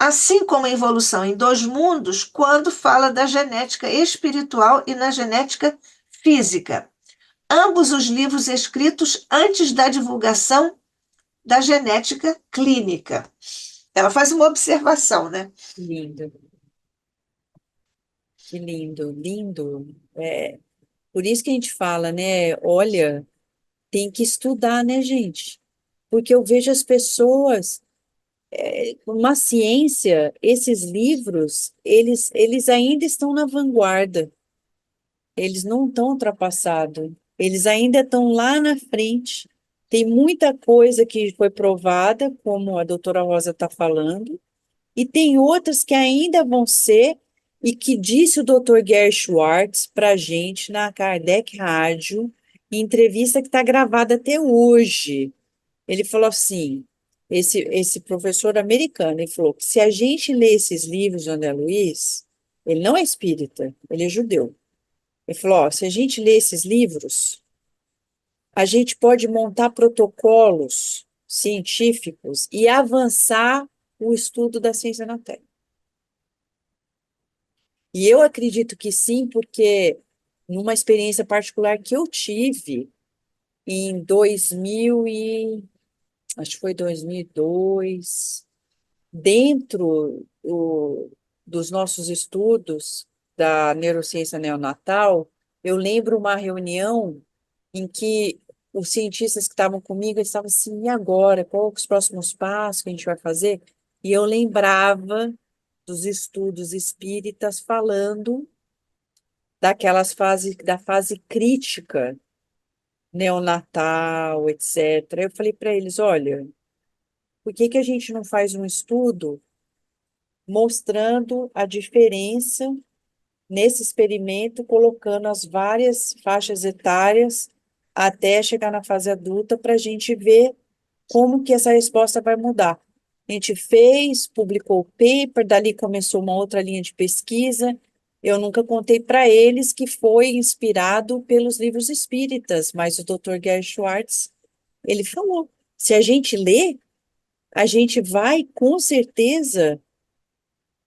assim como a Evolução em Dois Mundos, quando fala da genética espiritual e na genética física. Ambos os livros escritos antes da divulgação da genética clínica. Ela faz uma observação, né? Lindo, que lindo, lindo. Por isso que a gente fala, né? Olha, tem que estudar, né, gente? Porque eu vejo as pessoas, uma ciência, esses livros, eles ainda estão na vanguarda, eles não estão ultrapassados, eles ainda estão lá na frente. Tem muita coisa que foi provada, como a doutora Rosa está falando, e tem outras que ainda vão ser, e que disse o Dr. Gary Schwartz para a gente na Kardec Rádio, em entrevista que está gravada até hoje. Ele falou assim, esse professor americano, ele falou que se a gente lê esses livros de André Luiz, ele não é espírita, ele é judeu. Ele falou, ó, se a gente lê esses livros, a gente pode montar protocolos científicos e avançar o estudo da ciência na Terra. E eu acredito que sim, porque numa experiência particular que eu tive em 2000 e acho que foi 2002, dentro dos nossos estudos da neurociência neonatal, eu lembro uma reunião em que os cientistas que estavam comigo eles estavam assim, e agora? Quais os próximos passos que a gente vai fazer? E eu lembrava dos estudos espíritas falando da fase crítica, neonatal, etc. Eu falei para eles, olha, por que que a gente não faz um estudo mostrando a diferença nesse experimento, colocando as várias faixas etárias até chegar na fase adulta para a gente ver como que essa resposta vai mudar. A gente fez, publicou o paper, dali começou uma outra linha de pesquisa. Eu nunca contei para eles que foi inspirado pelos livros espíritas, mas o Dr. Gary Schwartz, ele falou, se a gente lê, a gente vai, com certeza,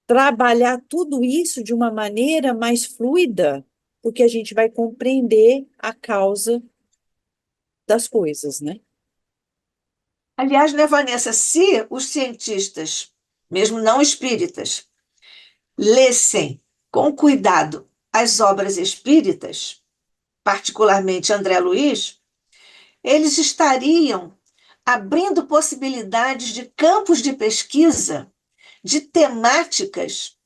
trabalhar tudo isso de uma maneira mais fluida, porque a gente vai compreender a causa das coisas, né? Aliás, né, Vanessa, se os cientistas, mesmo não espíritas, lessem com cuidado as obras espíritas, particularmente André Luiz, eles estariam abrindo possibilidades de campos de pesquisa, de temáticas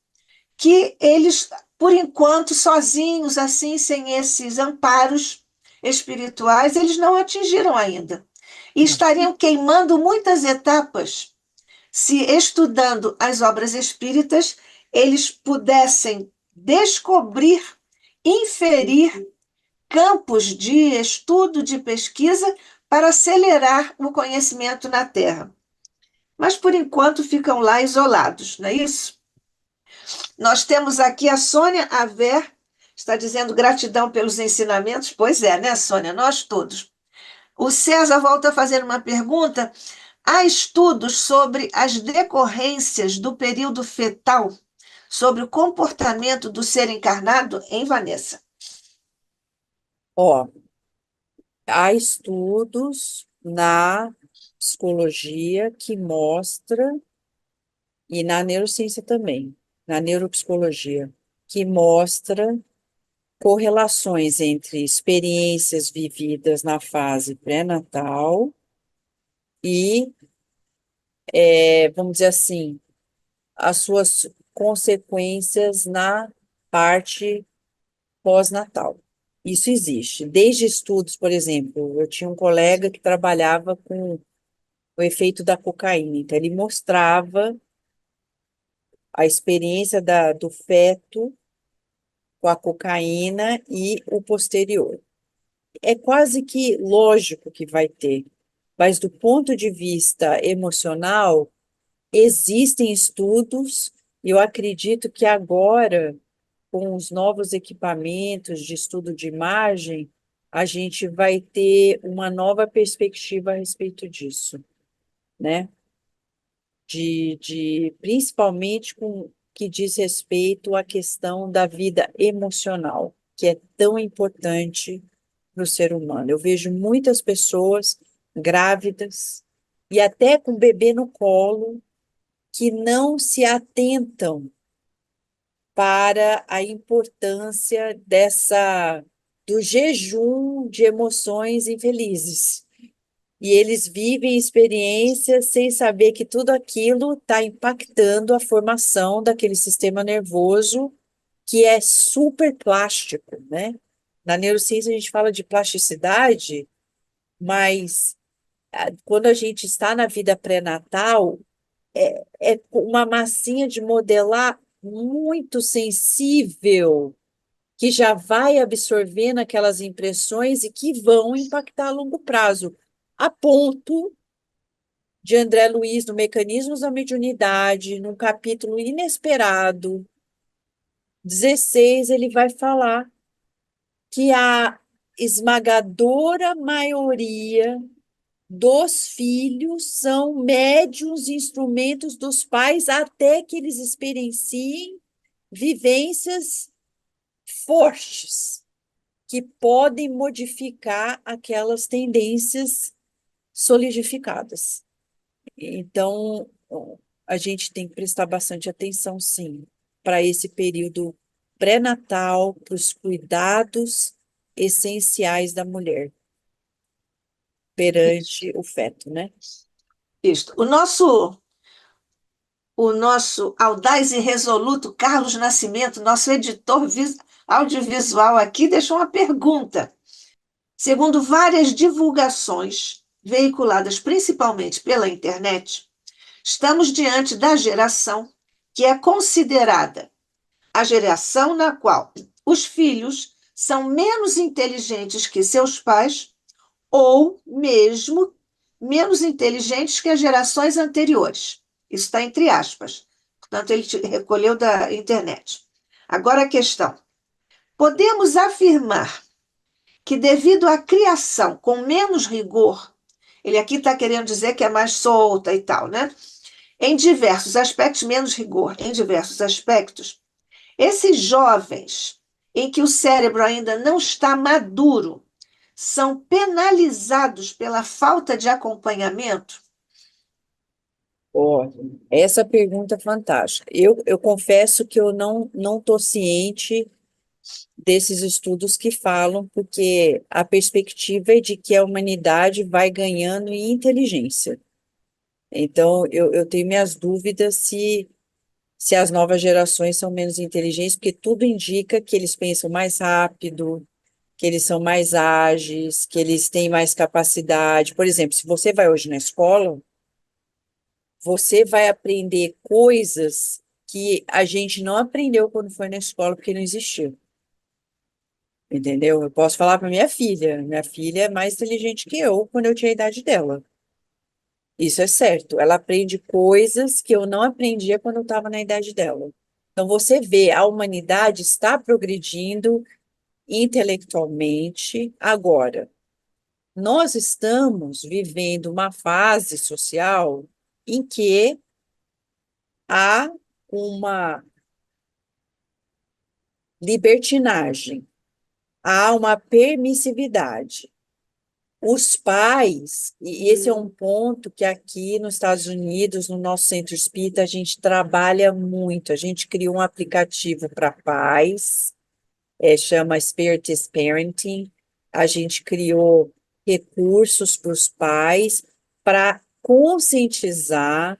que eles, por enquanto, sozinhos, assim, sem esses amparos espirituais, eles não atingiram ainda. E estariam queimando muitas etapas se, estudando as obras espíritas, eles pudessem descobrir, inferir campos de estudo, de pesquisa, para acelerar o conhecimento na Terra. Mas, por enquanto, ficam lá isolados, não é isso? Nós temos aqui a Sônia Aver, está dizendo gratidão pelos ensinamentos. Pois é, né, Sônia? Nós todos. O César volta a fazer uma pergunta. Há estudos sobre as decorrências do período fetal, sobre o comportamento do ser encarnado, em Vanessa? Ó, há estudos na psicologia que mostra, e na neurociência também, na neuropsicologia, que mostra correlações entre experiências vividas na fase pré-natal e, vamos dizer assim, as suas consequências na parte pós-natal. Isso existe. Desde estudos, por exemplo, eu tinha um colega que trabalhava com o efeito da cocaína, então ele mostrava a experiência do feto com a cocaína e o posterior. É quase que lógico que vai ter, mas do ponto de vista emocional, existem estudos, e eu acredito que agora, com os novos equipamentos de estudo de imagem, a gente vai ter uma nova perspectiva a respeito disso, né? principalmente com que diz respeito à questão da vida emocional, que é tão importante para o ser humano. Eu vejo muitas pessoas grávidas e até com bebê no colo que não se atentam para a importância do jejum de emoções infelizes. E eles vivem experiências sem saber que tudo aquilo está impactando a formação daquele sistema nervoso que é super plástico, né? Na neurociência a gente fala de plasticidade, mas quando a gente está na vida pré-natal, é uma massinha de modelar muito sensível, que já vai absorvendo aquelas impressões e que vão impactar a longo prazo, a ponto de André Luiz, no Mecanismos da Mediunidade, num capítulo inesperado, 16, ele vai falar que a esmagadora maioria dos filhos são médiuns e instrumentos dos pais até que eles experienciem vivências fortes que podem modificar aquelas tendências solidificadas. Então, a gente tem que prestar bastante atenção, sim, para esse período pré-natal, para os cuidados essenciais da mulher perante o feto, né? Isto. O nosso audaz e resoluto Carlos Nascimento, nosso editor audiovisual aqui, deixou uma pergunta. Segundo várias divulgações veiculadas principalmente pela internet, estamos diante da geração que é considerada a geração na qual os filhos são menos inteligentes que seus pais ou mesmo menos inteligentes que as gerações anteriores. Isso está entre aspas. Portanto, ele recolheu da internet. Agora a questão: podemos afirmar que, devido à criação com menos rigor, ele aqui está querendo dizer que é mais solta e tal, né? Em diversos aspectos, menos rigor, em diversos aspectos, esses jovens em que o cérebro ainda não está maduro são penalizados pela falta de acompanhamento? Ó, essa pergunta é fantástica. Eu confesso que eu não estou ciente desses estudos que falam, porque a perspectiva é de que a humanidade vai ganhando em inteligência. Então, eu tenho minhas dúvidas se as novas gerações são menos inteligentes, porque tudo indica que eles pensam mais rápido, que eles são mais ágeis, que eles têm mais capacidade. Por exemplo, se você vai hoje na escola, você vai aprender coisas que a gente não aprendeu quando foi na escola, porque não existiu. Entendeu? Eu posso falar para minha filha. Minha filha é mais inteligente que eu quando eu tinha a idade dela. Isso é certo. Ela aprende coisas que eu não aprendia quando eu estava na idade dela. Então, você vê, a humanidade está progredindo intelectualmente. Agora, nós estamos vivendo uma fase social em que há uma libertinagem, há uma permissividade. Os pais, e esse é um ponto que aqui nos Estados Unidos, no nosso centro espírita, a gente trabalha muito. A gente criou um aplicativo para pais, chama Spirit is Parenting. A gente criou recursos para os pais para conscientizar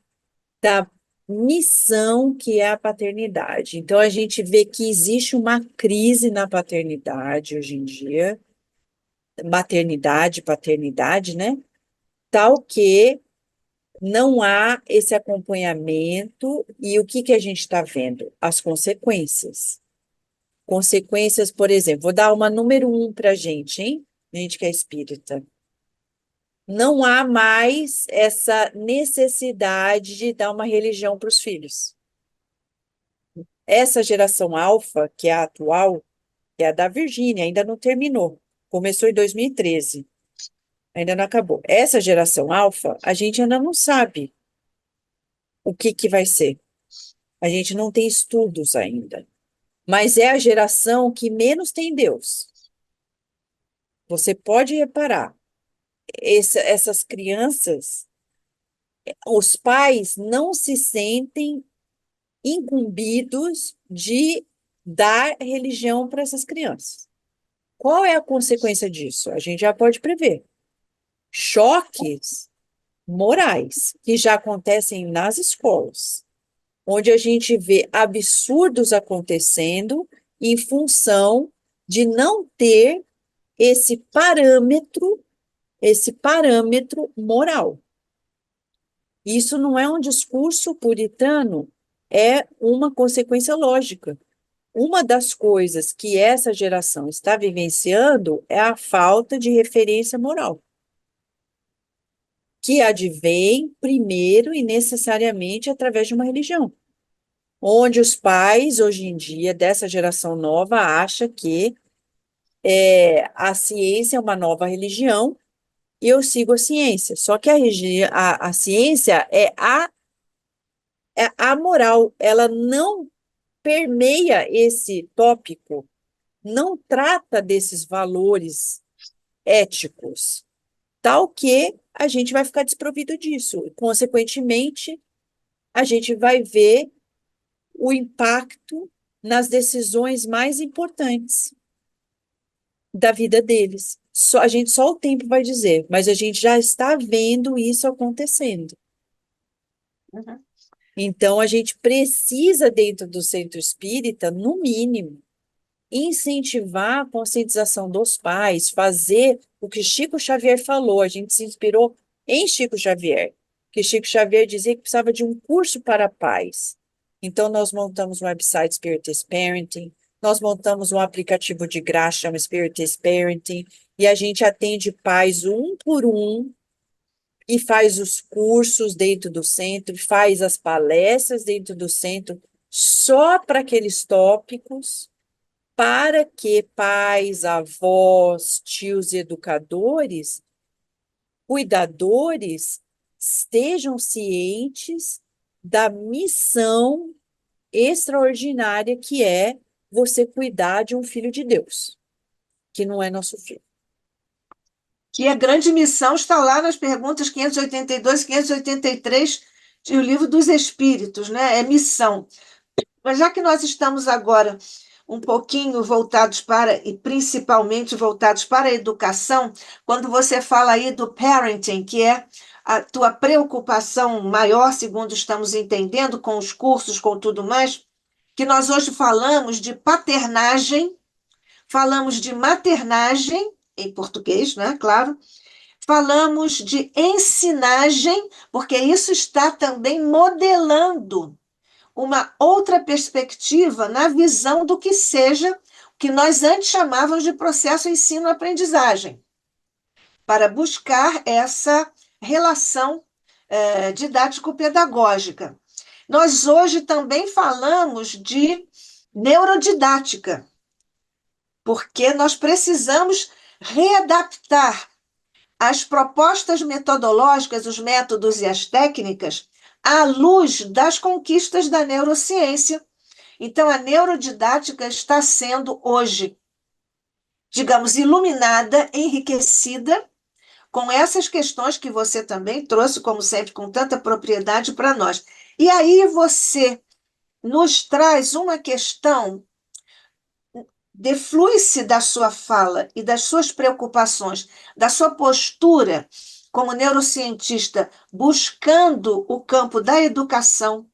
da missão que é a paternidade. Então, a gente vê que existe uma crise na paternidade hoje em dia, maternidade, paternidade, né? Tal que não há esse acompanhamento, e o que que a gente está vendo? As consequências. Consequências, por exemplo, vou dar uma número um para a gente, hein? Gente que é espírita. Não há mais essa necessidade de dar uma religião para os filhos. Essa geração alfa, que é a atual, que é a da Virgínia, ainda não terminou. Começou em 2013, ainda não acabou. Essa geração alfa, a gente ainda não sabe o que que vai ser. A gente não tem estudos ainda, mas é a geração que menos tem Deus. Você pode reparar, essas crianças, os pais não se sentem incumbidos de dar religião para essas crianças. Qual é a consequência disso? A gente já pode prever. Choques morais que já acontecem nas escolas, onde a gente vê absurdos acontecendo em função de não ter esse parâmetro moral. Isso não é um discurso puritano, é uma consequência lógica. Uma das coisas que essa geração está vivenciando é a falta de referência moral, que advém primeiro e necessariamente através de uma religião, onde os pais, hoje em dia, dessa geração nova, acham que a ciência é uma nova religião e eu sigo a ciência. Só que a ciência é amoral, ela não permeia esse tópico, não trata desses valores éticos, tal que a gente vai ficar desprovido disso. E, consequentemente, a gente vai ver o impacto nas decisões mais importantes da vida deles. Só o tempo vai dizer, mas a gente já está vendo isso acontecendo. Uhum. Então, a gente precisa, dentro do centro espírita, no mínimo, incentivar a conscientização dos pais, fazer o que Chico Xavier falou. A gente se inspirou em Chico Xavier, que Chico Xavier dizia que precisava de um curso para pais. Então, nós montamos um website Spiritist Parenting, nós montamos um aplicativo de graça, chama Spiritist Parenting, e a gente atende pais um por um, e faz os cursos dentro do centro, faz as palestras dentro do centro, só para aqueles tópicos, para que pais, avós, tios educadores, cuidadores, estejam cientes da missão extraordinária que é você cuidar de um filho de Deus, que não é nosso filho. Que a grande missão está lá nas perguntas 582 e 583 do Livro dos Espíritos, né? É missão. Mas já que nós estamos agora um pouquinho voltados para, e principalmente voltados para a educação, quando você fala aí do parenting, que é a tua preocupação maior, segundo estamos entendendo, com os cursos, com tudo mais, que nós hoje falamos de paternagem, falamos de maternagem, em português, né? Claro. Falamos de ensinagem, porque isso está também modelando uma outra perspectiva na visão do que seja o que nós antes chamávamos de processo ensino-aprendizagem, para buscar essa relação didático-pedagógica. Nós hoje também falamos de neurodidática, porque nós precisamos readaptar as propostas metodológicas, os métodos e as técnicas à luz das conquistas da neurociência. Então, a neurodidática está sendo hoje, digamos, iluminada, enriquecida com essas questões que você também trouxe, como sempre, com tanta propriedade para nós. E aí você nos traz uma questão, deflui-se da sua fala e das suas preocupações, da sua postura como neurocientista, buscando o campo da educação,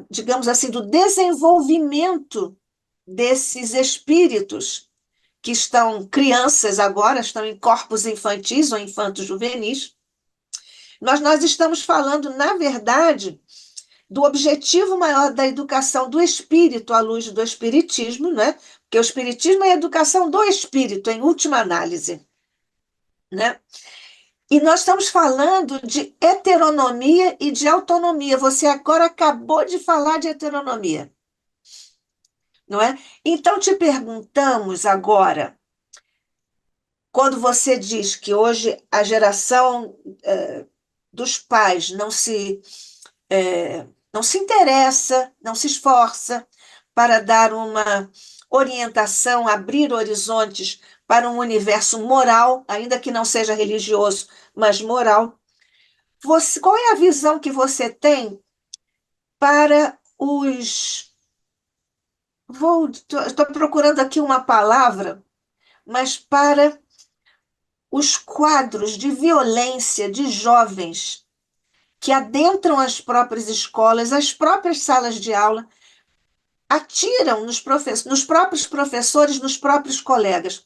digamos assim, do desenvolvimento desses espíritos que estão crianças agora, estão em corpos infantis ou infantos juvenis. Nós estamos falando, na verdade, do objetivo maior da educação do espírito à luz do espiritismo, né? Porque o espiritismo é a educação do espírito, em última análise, né? E nós estamos falando de heteronomia e de autonomia. Você agora acabou de falar de heteronomia, não é? Então, te perguntamos agora, quando você diz que hoje a geração dos pais não se interessa, não se esforça para dar uma orientação, abrir horizontes para um universo moral, ainda que não seja religioso, mas moral. Qual é a visão que você tem para os. Estou procurando aqui uma palavra, mas para os quadros de violência de jovens que adentram as próprias escolas, as próprias salas de aula, atiram nos próprios professores, nos próprios colegas.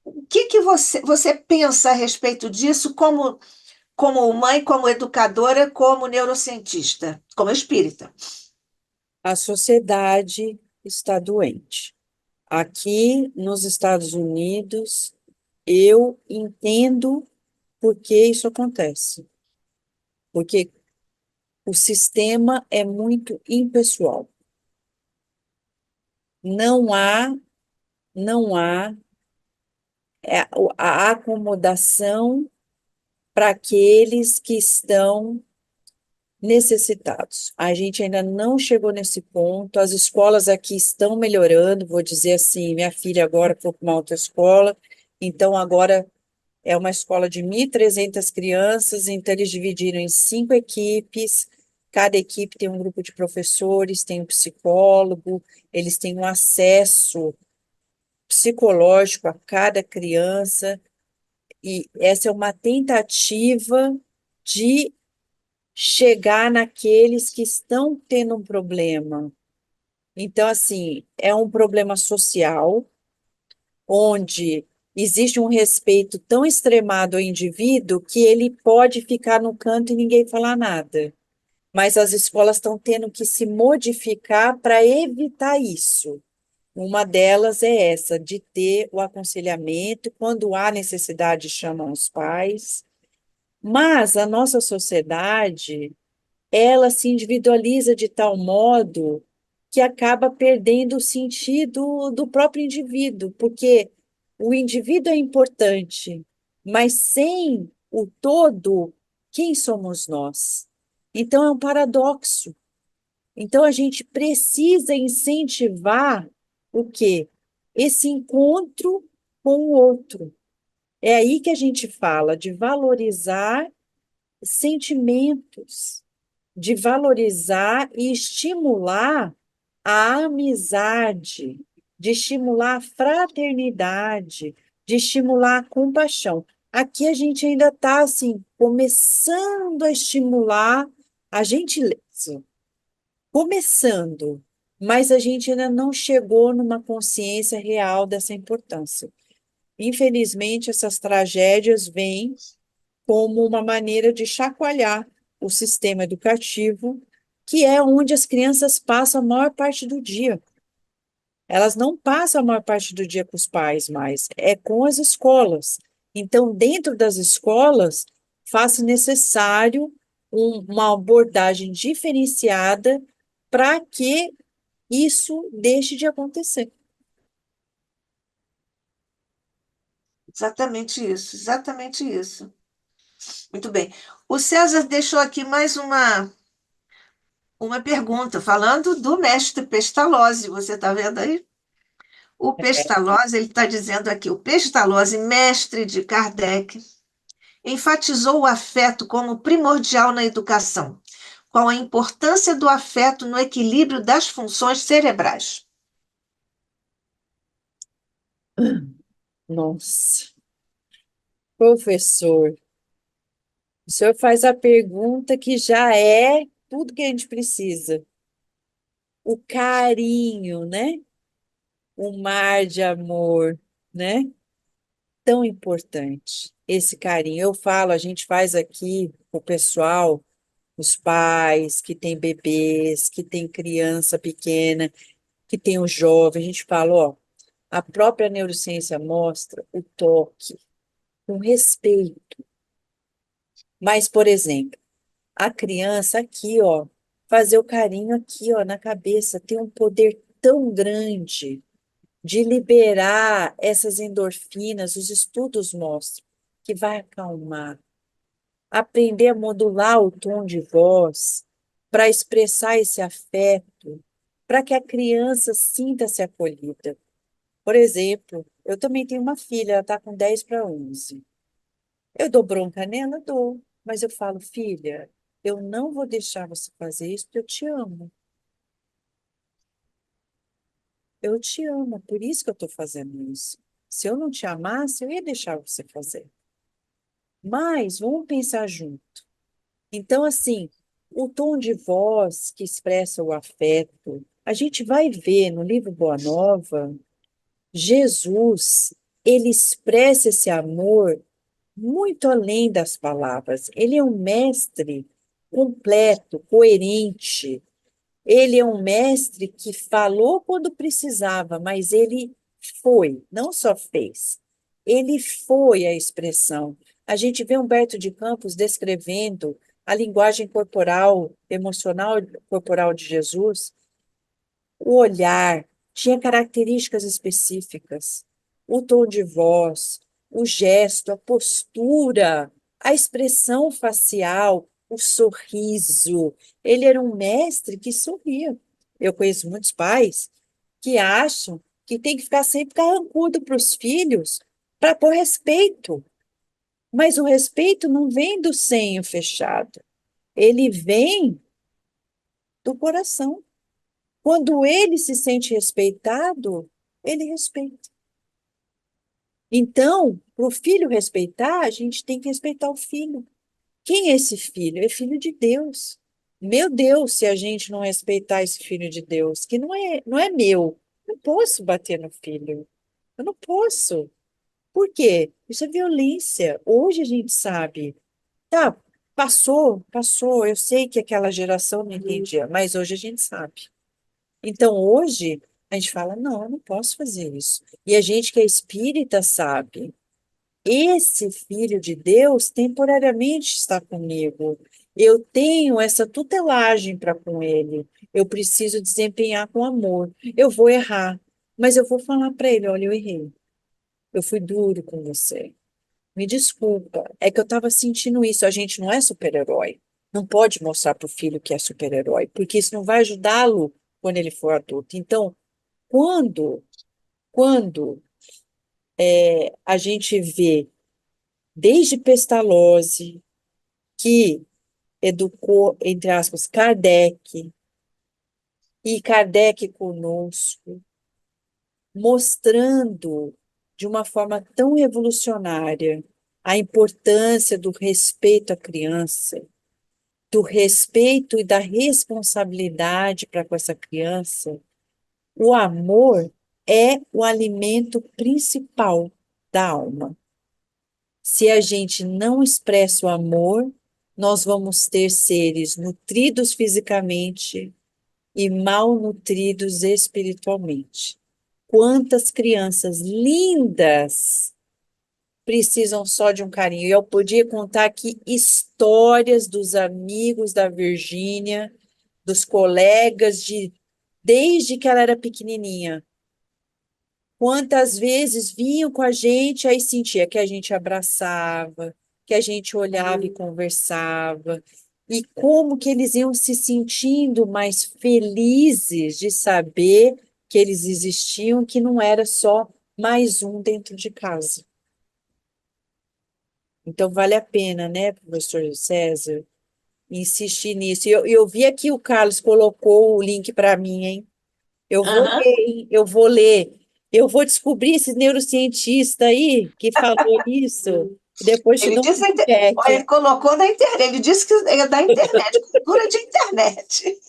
O que você pensa a respeito disso como mãe, como educadora, como neurocientista, como espírita? A sociedade está doente. Aqui nos Estados Unidos, eu entendo por que isso acontece. Porque o sistema é muito impessoal. Não há, não há a acomodação para aqueles que estão necessitados. A gente ainda não chegou nesse ponto. As escolas aqui estão melhorando. Vou dizer assim, minha filha agora foi para uma autoescola, então agora é uma escola de 1.300 crianças, então eles dividiram em 5 equipes, cada equipe tem um grupo de professores, tem um psicólogo, eles têm um acesso psicológico a cada criança, e essa é uma tentativa de chegar naqueles que estão tendo um problema. Então, assim, é um problema social, onde existe um respeito tão extremado ao indivíduo que ele pode ficar no canto e ninguém falar nada. Mas as escolas estão tendo que se modificar para evitar isso. Uma delas é essa, de ter o aconselhamento, quando há necessidade, chamam os pais. Mas a nossa sociedade, ela se individualiza de tal modo que acaba perdendo o sentido do próprio indivíduo, porque o indivíduo é importante, mas sem o todo, quem somos nós? Então é um paradoxo. Então a gente precisa incentivar o quê? Esse encontro com o outro. É aí que a gente fala de valorizar sentimentos, de valorizar e estimular a amizade, de estimular a fraternidade, de estimular a compaixão. Aqui a gente ainda está assim, começando a estimular a gentileza, começando, mas a gente ainda não chegou numa consciência real dessa importância. Infelizmente, essas tragédias vêm como uma maneira de chacoalhar o sistema educativo, que é onde as crianças passam a maior parte do dia. Elas não passam a maior parte do dia com os pais mais, é com as escolas. Então, dentro das escolas, faz necessário uma abordagem diferenciada para que isso deixe de acontecer. Exatamente isso, exatamente isso. Muito bem. O César deixou aqui mais uma pergunta, falando do mestre Pestalozzi, você está vendo aí? O Pestalozzi, ele está dizendo aqui, o Pestalozzi, mestre de Kardec, enfatizou o afeto como primordial na educação. Qual a importância do afeto no equilíbrio das funções cerebrais? Nossa, professor, o senhor faz a pergunta que já é tudo que a gente precisa. O carinho, né? O mar de amor, né? Tão importante. Esse carinho. Eu falo, a gente faz aqui o pessoal, os pais que têm bebês, que têm criança pequena, que tem o jovem, a gente fala, ó, a própria neurociência mostra o toque, com respeito. Mas, por exemplo, a criança aqui, ó, fazer o carinho aqui, ó, na cabeça, tem um poder tão grande de liberar essas endorfinas, os estudos mostram que vai acalmar, aprender a modular o tom de voz para expressar esse afeto, para que a criança sinta-se acolhida. Por exemplo, eu também tenho uma filha, ela está com 10 para 11. Eu dou bronca nela? Dou. Mas eu falo, filha, eu não vou deixar você fazer isso porque eu te amo. Eu te amo, por isso que eu estou fazendo isso. Se eu não te amasse, eu ia deixar você fazer. Mas vamos pensar junto. Então, assim, o tom de voz que expressa o afeto, a gente vai ver no livro Boa Nova, Jesus, ele expressa esse amor muito além das palavras. Ele é um mestre completo, coerente. Ele é um mestre que falou quando precisava, mas ele foi, não só fez. Ele foi a expressão. A gente vê Humberto de Campos descrevendo a linguagem corporal, emocional corporal de Jesus. O olhar tinha características específicas, o tom de voz, o gesto, a postura, a expressão facial, o sorriso. Ele era um mestre que sorria. Eu conheço muitos pais que acham que tem que ficar sempre carrancudo para os filhos para pôr respeito. Mas o respeito não vem do senho fechado, ele vem do coração. Quando ele se sente respeitado, ele respeita. Então, para o filho respeitar, a gente tem que respeitar o filho. Quem é esse filho? É filho de Deus. Meu Deus, se a gente não respeitar esse filho de Deus, que não é meu, não posso bater no filho. Eu não posso. Por quê? Isso é violência. Hoje a gente sabe. Tá, passou. Eu sei que aquela geração não entendia, mas hoje a gente sabe. Então, hoje, a gente fala, não, eu não posso fazer isso. E a gente que é espírita sabe, esse filho de Deus temporariamente está comigo. Eu tenho essa tutelagem para com ele. Eu preciso desempenhar com amor. Eu vou errar, mas eu vou falar para ele, olha, eu errei. Eu fui duro com você. Me desculpa. É que eu estava sentindo isso. A gente não é super-herói. Não pode mostrar para o filho que é super-herói, porque isso não vai ajudá-lo quando ele for adulto. Então, quando a gente vê, desde Pestalozzi, que educou, entre aspas, Kardec, e Kardec conosco, mostrando de uma forma tão revolucionária a importância do respeito à criança, do respeito e da responsabilidade para com essa criança, o amor é o alimento principal da alma. Se a gente não expressa o amor, nós vamos ter seres nutridos fisicamente e mal nutridos espiritualmente. Quantas crianças lindas precisam só de um carinho. E eu podia contar aqui histórias dos amigos da Virgínia, dos colegas desde que ela era pequenininha. Quantas vezes vinham com a gente, aí sentia que a gente abraçava, que a gente olhava e conversava, e como que eles iam se sentindo mais felizes de saber que eles existiam, que não era só mais um dentro de casa. Então vale a pena, né, professor César, insistir nisso. Eu vi aqui o Carlos colocou o link para mim, hein? Eu vou ler, Aham. hein? Eu vou ler. Eu vou descobrir esse neurocientista aí que falou isso. E depois te Ele dou um disse, olha, ele feedback. colocou na internet, ele disse que é da internet, cultura de internet.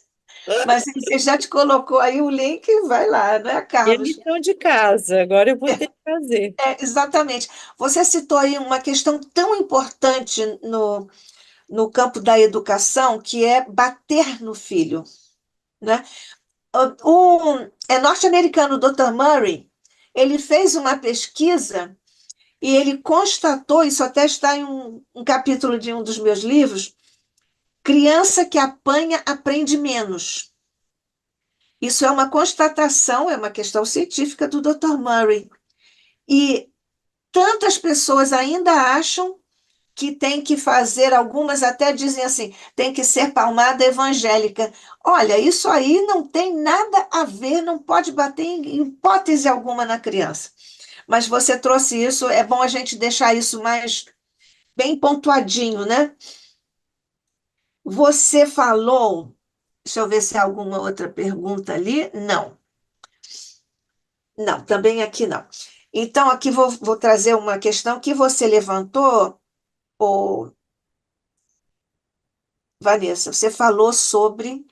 Mas ele já te colocou aí o link, vai lá, não é, E a Carlos? lição de casa. Agora eu vou ter que fazer. É, exatamente. Você citou aí uma questão tão importante no campo da educação, que é bater no filho, né? É norte-americano, o Dr. Murray, ele fez uma pesquisa e ele constatou, isso até está em um capítulo de um dos meus livros, criança que apanha aprende menos. Isso é uma constatação, é uma questão científica do Dr. Murray. E tantas pessoas ainda acham que tem que fazer, algumas até dizem assim, tem que ser palmada evangélica. Olha, isso aí não tem nada a ver, não pode bater em hipótese alguma na criança. Mas você trouxe isso, é bom a gente deixar isso mais bem pontuadinho, né? Você falou, deixa eu ver se há alguma outra pergunta ali. Não, não, também aqui não. Então, aqui vou trazer uma questão que você levantou, ô, Vanessa. Você falou sobre,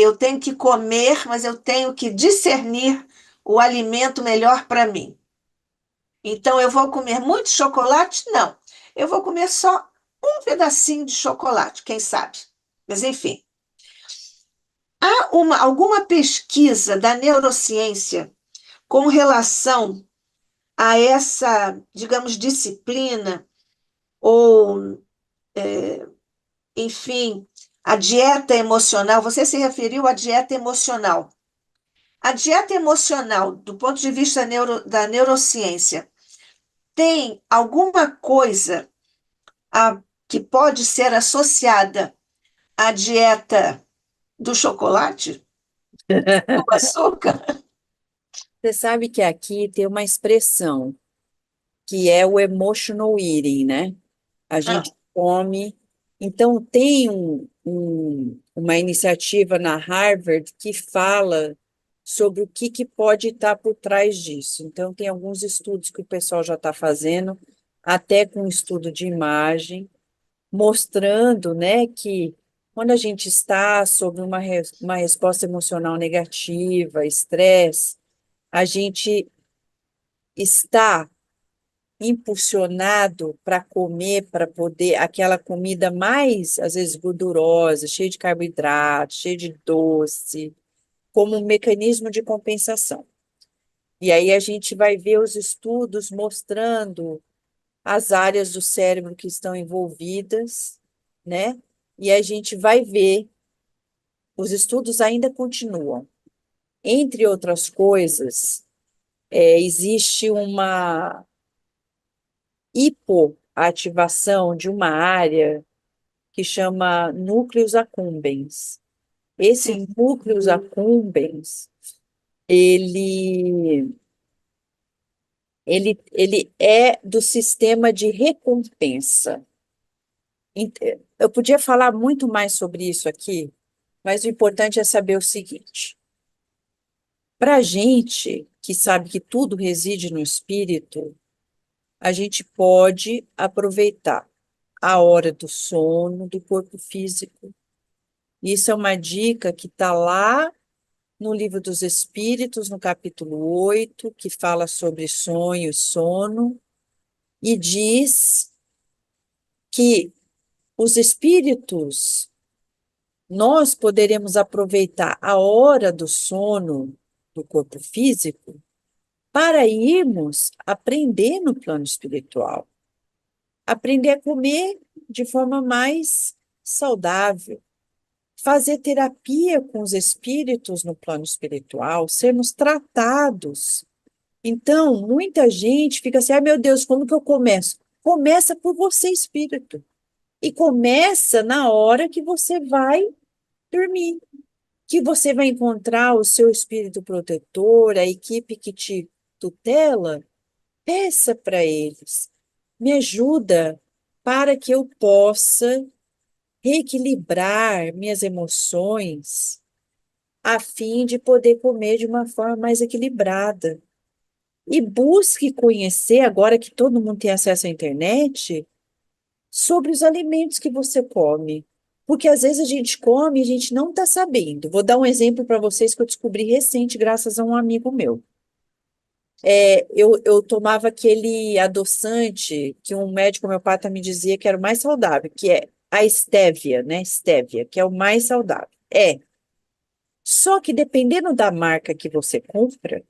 eu tenho que comer, mas eu tenho que discernir o alimento melhor para mim. Então, eu vou comer muito chocolate? Não. Eu vou comer só um pedacinho de chocolate, quem sabe? Mas, enfim. Há alguma pesquisa da neurociência com relação a essa, digamos, disciplina ou, enfim, a dieta emocional? Você se referiu à dieta emocional. A dieta emocional, do ponto de vista da neurociência, tem alguma coisa que pode ser associada à dieta do chocolate, do açúcar? Você sabe que aqui tem uma expressão que é o emotional eating, né? A Ah, gente come. Então, tem uma iniciativa na Harvard que fala sobre o que pode estar por trás disso. Então, tem alguns estudos que o pessoal já está fazendo, até com estudo de imagem, mostrando, né, que quando a gente está sob uma resposta emocional negativa, estresse, a gente está impulsionado para comer, para poder, aquela comida mais, às vezes, gordurosa, cheia de carboidrato, cheia de doce, como um mecanismo de compensação. E aí a gente vai ver os estudos mostrando as áreas do cérebro que estão envolvidas, né? E a gente vai ver, os estudos ainda continuam. Entre outras coisas, existe uma hipoativação de uma área que chama núcleos accumbens. Esse sim. núcleos accumbens, ele, ele é do sistema de recompensa. Eu podia falar muito mais sobre isso aqui, mas o importante é saber o seguinte: para a gente que sabe que tudo reside no espírito, a gente pode aproveitar a hora do sono do corpo físico. Isso é uma dica que está lá no Livro dos Espíritos, no capítulo 8, que fala sobre sonho e sono, e diz que os espíritos, nós poderemos aproveitar a hora do sono do corpo físico para irmos aprender no plano espiritual, aprender a comer de forma mais saudável, fazer terapia com os espíritos no plano espiritual, sermos tratados. Então, muita gente fica assim, ai meu Deus, como que eu começo? Começa por você, espírito. E começa na hora que você vai dormir, que você vai encontrar o seu espírito protetor, a equipe que te tutela. Peça para eles, me ajuda para que eu possa reequilibrar minhas emoções, a fim de poder comer de uma forma mais equilibrada. E busque conhecer, agora que todo mundo tem acesso à internet, sobre os alimentos que você come. Porque às vezes a gente come e a gente não está sabendo. Vou dar um exemplo para vocês que eu descobri recente, graças a um amigo meu. Eu tomava aquele adoçante que um médico homeopata me dizia que era o mais saudável, que é a estévia, né? Estévia, que é o mais saudável. Só que dependendo da marca que você compra,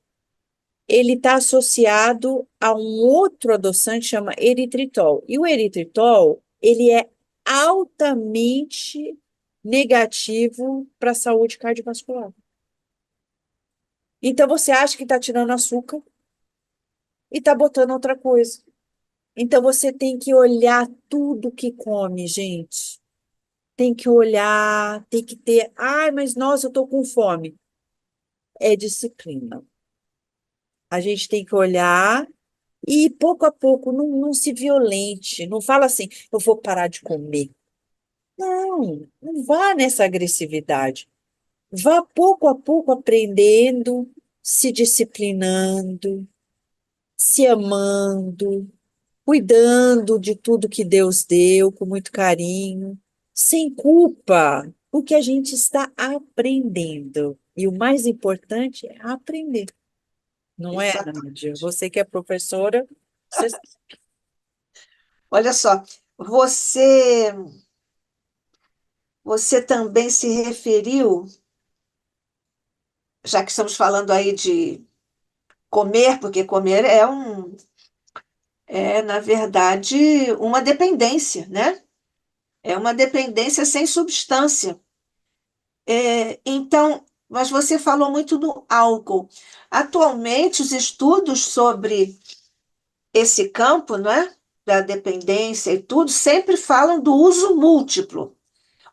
ele está associado a um outro adoçante chama eritritol. E o eritritol, ele é altamente negativo para a saúde cardiovascular. Então você acha que está tirando açúcar e está botando outra coisa. Então você tem que olhar tudo que come, gente. Tem que olhar, tem que ter. Ai, mas nossa, eu tô com fome. É disciplina. A gente tem que olhar e pouco a pouco não se violente. Não fala assim, eu vou parar de comer. Não vá nessa agressividade. Vá pouco a pouco aprendendo, se disciplinando, se amando, cuidando de tudo que Deus deu com muito carinho, sem culpa, porque a gente está aprendendo. E o mais importante é aprender, não é, Nádia? Exatamente. Você que é professora, você... Olha só, você, você também se referiu, já que estamos falando aí de comer, porque comer na verdade, uma dependência, né? É uma dependência sem substância. Então, mas você falou muito do álcool. Atualmente, os estudos sobre esse campo, né, da dependência e tudo, sempre falam do uso múltiplo,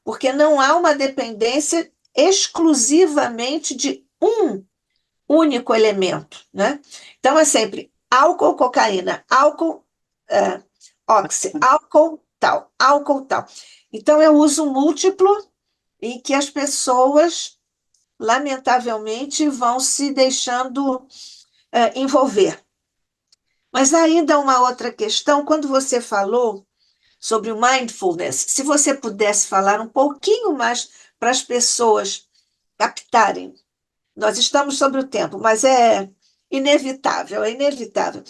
porque não há uma dependência exclusivamente de um único elemento, né? Então é sempre álcool, cocaína, álcool, é, álcool, tal, álcool, tal. Então é o uso múltiplo em que as pessoas, lamentavelmente, vão se deixando envolver. Mas ainda uma outra questão, quando você falou sobre o mindfulness, se você pudesse falar um pouquinho mais para as pessoas captarem. Nós estamos sobre o tempo, mas é inevitável, é inevitável.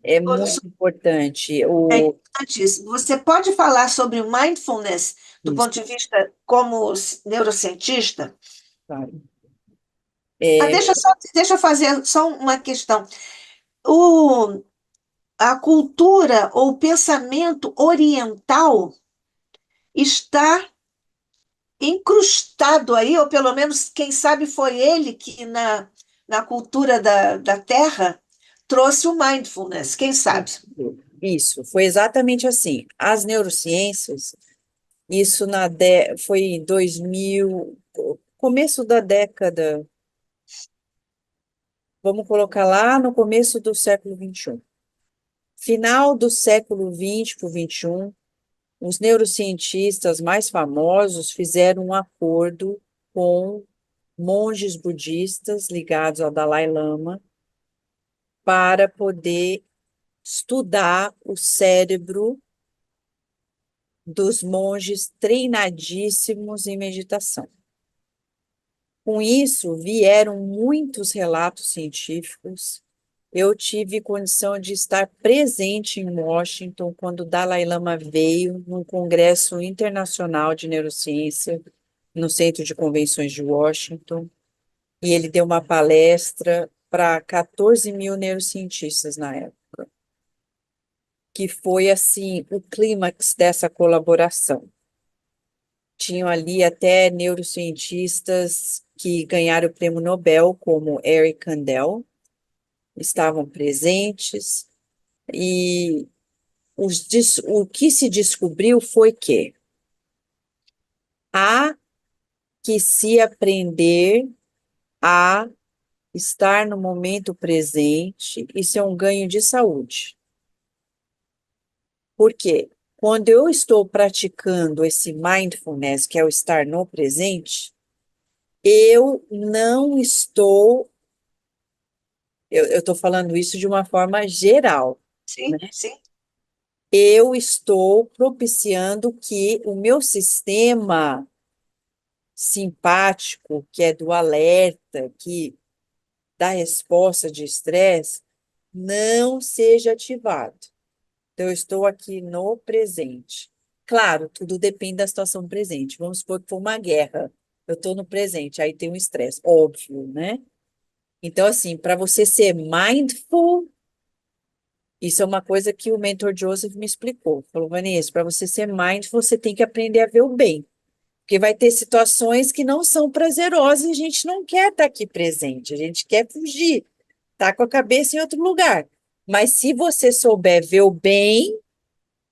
É muito importante. É importantíssimo. Você pode falar sobre o mindfulness do Isso, ponto de vista como neurocientista? sabe? Ah, É, deixa eu fazer só uma questão. O, a cultura ou o pensamento oriental está incrustado aí, ou pelo menos, quem sabe foi ele que na cultura da Terra trouxe o mindfulness, quem sabe? isso, foi exatamente assim. As neurociências, isso foi em 2000, começo da década, vamos colocar lá no começo do século XXI. Final do século XX para o XXI, os neurocientistas mais famosos fizeram um acordo com monges budistas ligados ao Dalai Lama para poder estudar o cérebro dos monges treinadíssimos em meditação. Com isso, vieram muitos relatos científicos. Eu tive condição de estar presente em Washington quando o Dalai Lama veio num congresso internacional de neurociência no Centro de Convenções de Washington, e ele deu uma palestra para 14 mil neurocientistas na época, que foi assim o clímax dessa colaboração. Tinham ali até neurocientistas que ganharam o prêmio Nobel, como Eric Kandel, estavam presentes, e o que se descobriu foi que há que se aprender a estar no momento presente, isso é um ganho de saúde. Por quê? Quando eu estou praticando esse mindfulness, que é o estar no presente, eu não estou, eu estou falando isso de uma forma geral, né? Sim, sim. Eu estou propiciando que o meu sistema simpático, que é do alerta, que dá resposta de estresse, não seja ativado. Então, eu estou aqui no presente. Claro, tudo depende da situação presente. Vamos supor que for uma guerra. Eu estou no presente, aí tem um estresse, óbvio, né? Então, assim, para você ser mindful, isso é uma coisa que o mentor Joseph me explicou. Falou, Vanessa, para você ser mindful, você tem que aprender a ver o bem. Porque vai ter situações que não são prazerosas e a gente não quer estar aqui presente, a gente quer fugir, tá com a cabeça em outro lugar. Mas se você souber ver o bem,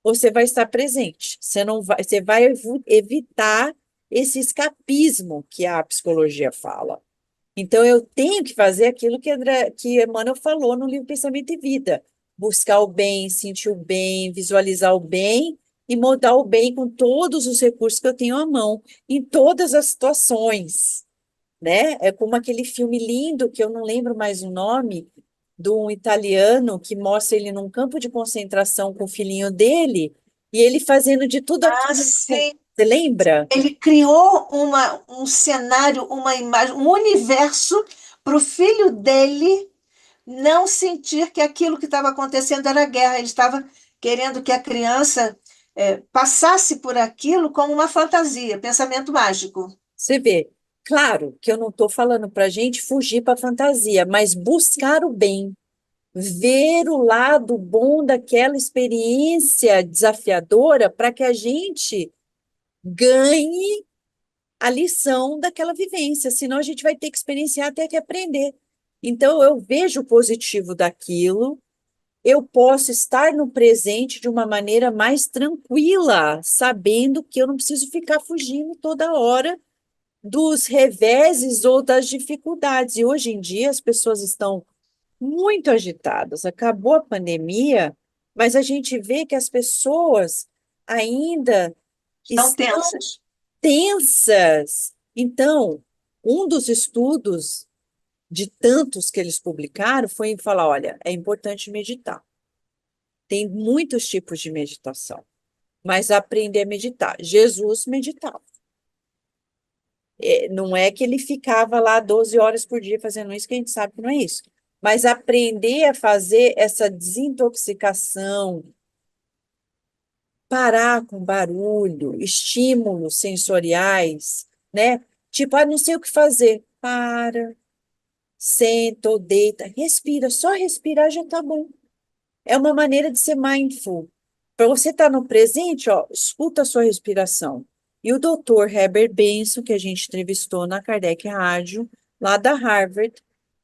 você vai estar presente. Você não vai, você vai evitar esse escapismo que a psicologia fala. Então, eu tenho que fazer aquilo que Emmanuel falou no livro Pensamento e Vida. Buscar o bem, sentir o bem, visualizar o bem e mudar o bem com todos os recursos que eu tenho à mão, em todas as situações, né? É como aquele filme lindo, que eu não lembro mais o nome, de um italiano que mostra ele num campo de concentração com o filhinho dele, e ele fazendo de tudo Ah, aquilo. sim. Você lembra? Ele criou um cenário, uma imagem, um universo para o filho dele não sentir que aquilo que estava acontecendo era guerra. Ele estava querendo que a criança passasse por aquilo como uma fantasia, pensamento mágico. Você vê, claro que eu não estou falando para a gente fugir para a fantasia, mas buscar o bem, ver o lado bom daquela experiência desafiadora para que a gente ganhe a lição daquela vivência, senão a gente vai ter que experienciar até que aprender. Então, eu vejo o positivo daquilo, eu posso estar no presente de uma maneira mais tranquila, sabendo que eu não preciso ficar fugindo toda hora dos reveses ou das dificuldades. E hoje em dia as pessoas estão muito agitadas. Acabou a pandemia, mas a gente vê que as pessoas ainda Estão estão tensas. tensas. Então, um dos estudos de tantos que eles publicaram foi em falar, olha, é importante meditar. Tem muitos tipos de meditação, mas aprender a meditar. Jesus meditava. Não é que ele ficava lá 12 horas por dia fazendo isso, que a gente sabe que não é isso. Mas aprender a fazer essa desintoxicação, parar com barulho, estímulos sensoriais, né? Tipo, não sei o que fazer. Para, senta ou deita, respira, só respirar já tá bom. É uma maneira de ser mindful. Para você estar no presente, ó, escuta a sua respiração. E o doutor Herbert Benson, que a gente entrevistou na Kardec Rádio, lá da Harvard,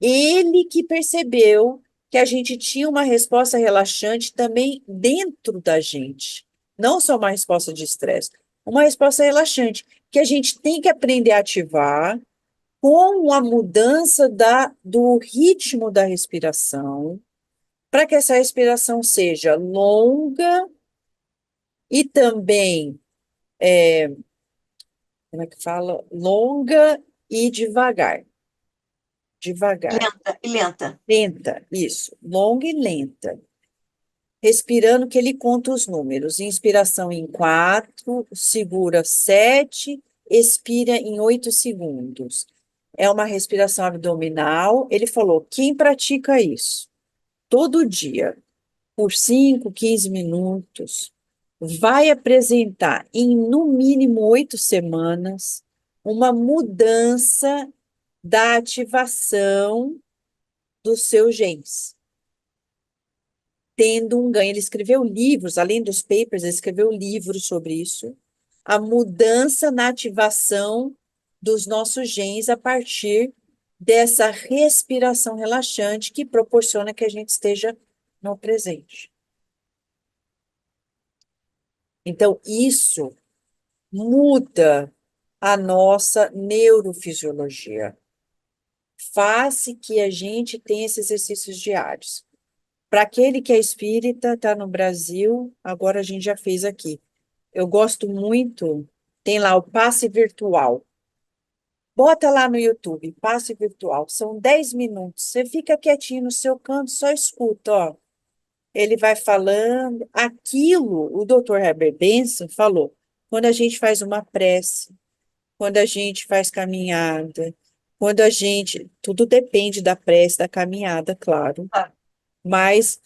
ele que percebeu que a gente tinha uma resposta relaxante também dentro da gente. Não só uma resposta de estresse, uma resposta relaxante, que a gente tem que aprender a ativar com a mudança do ritmo da respiração, para que essa respiração seja longa e também, como é que fala? Longa e devagar. Devagar. Lenta e lenta. Lenta, isso. Longa e lenta. Respirando que ele conta os números. Inspiração em 4, segura 7, expira em 8 segundos. É uma respiração abdominal. Ele falou, quem pratica isso todo dia, por 5, 15 minutos, vai apresentar em no mínimo 8 semanas uma mudança da ativação dos seus genes, tendo um ganho. Ele escreveu livros, além dos papers, ele escreveu livros sobre isso, a mudança na ativação dos nossos genes a partir dessa respiração relaxante que proporciona que a gente esteja no presente. Então, isso muda a nossa neurofisiologia. Faz que a gente tenha esses exercícios diários. Para aquele que é espírita, está no Brasil, agora a gente já fez aqui. Eu gosto muito, tem lá o passe virtual. Bota lá no YouTube, passe virtual. São 10 minutos. Você fica quietinho no seu canto, só escuta, ó. Ele vai falando. Aquilo, o Dr. Herbert Benson falou, quando a gente faz uma prece, quando a gente faz caminhada, quando a gente. Tudo depende da prece, da caminhada, claro. Ah, Mas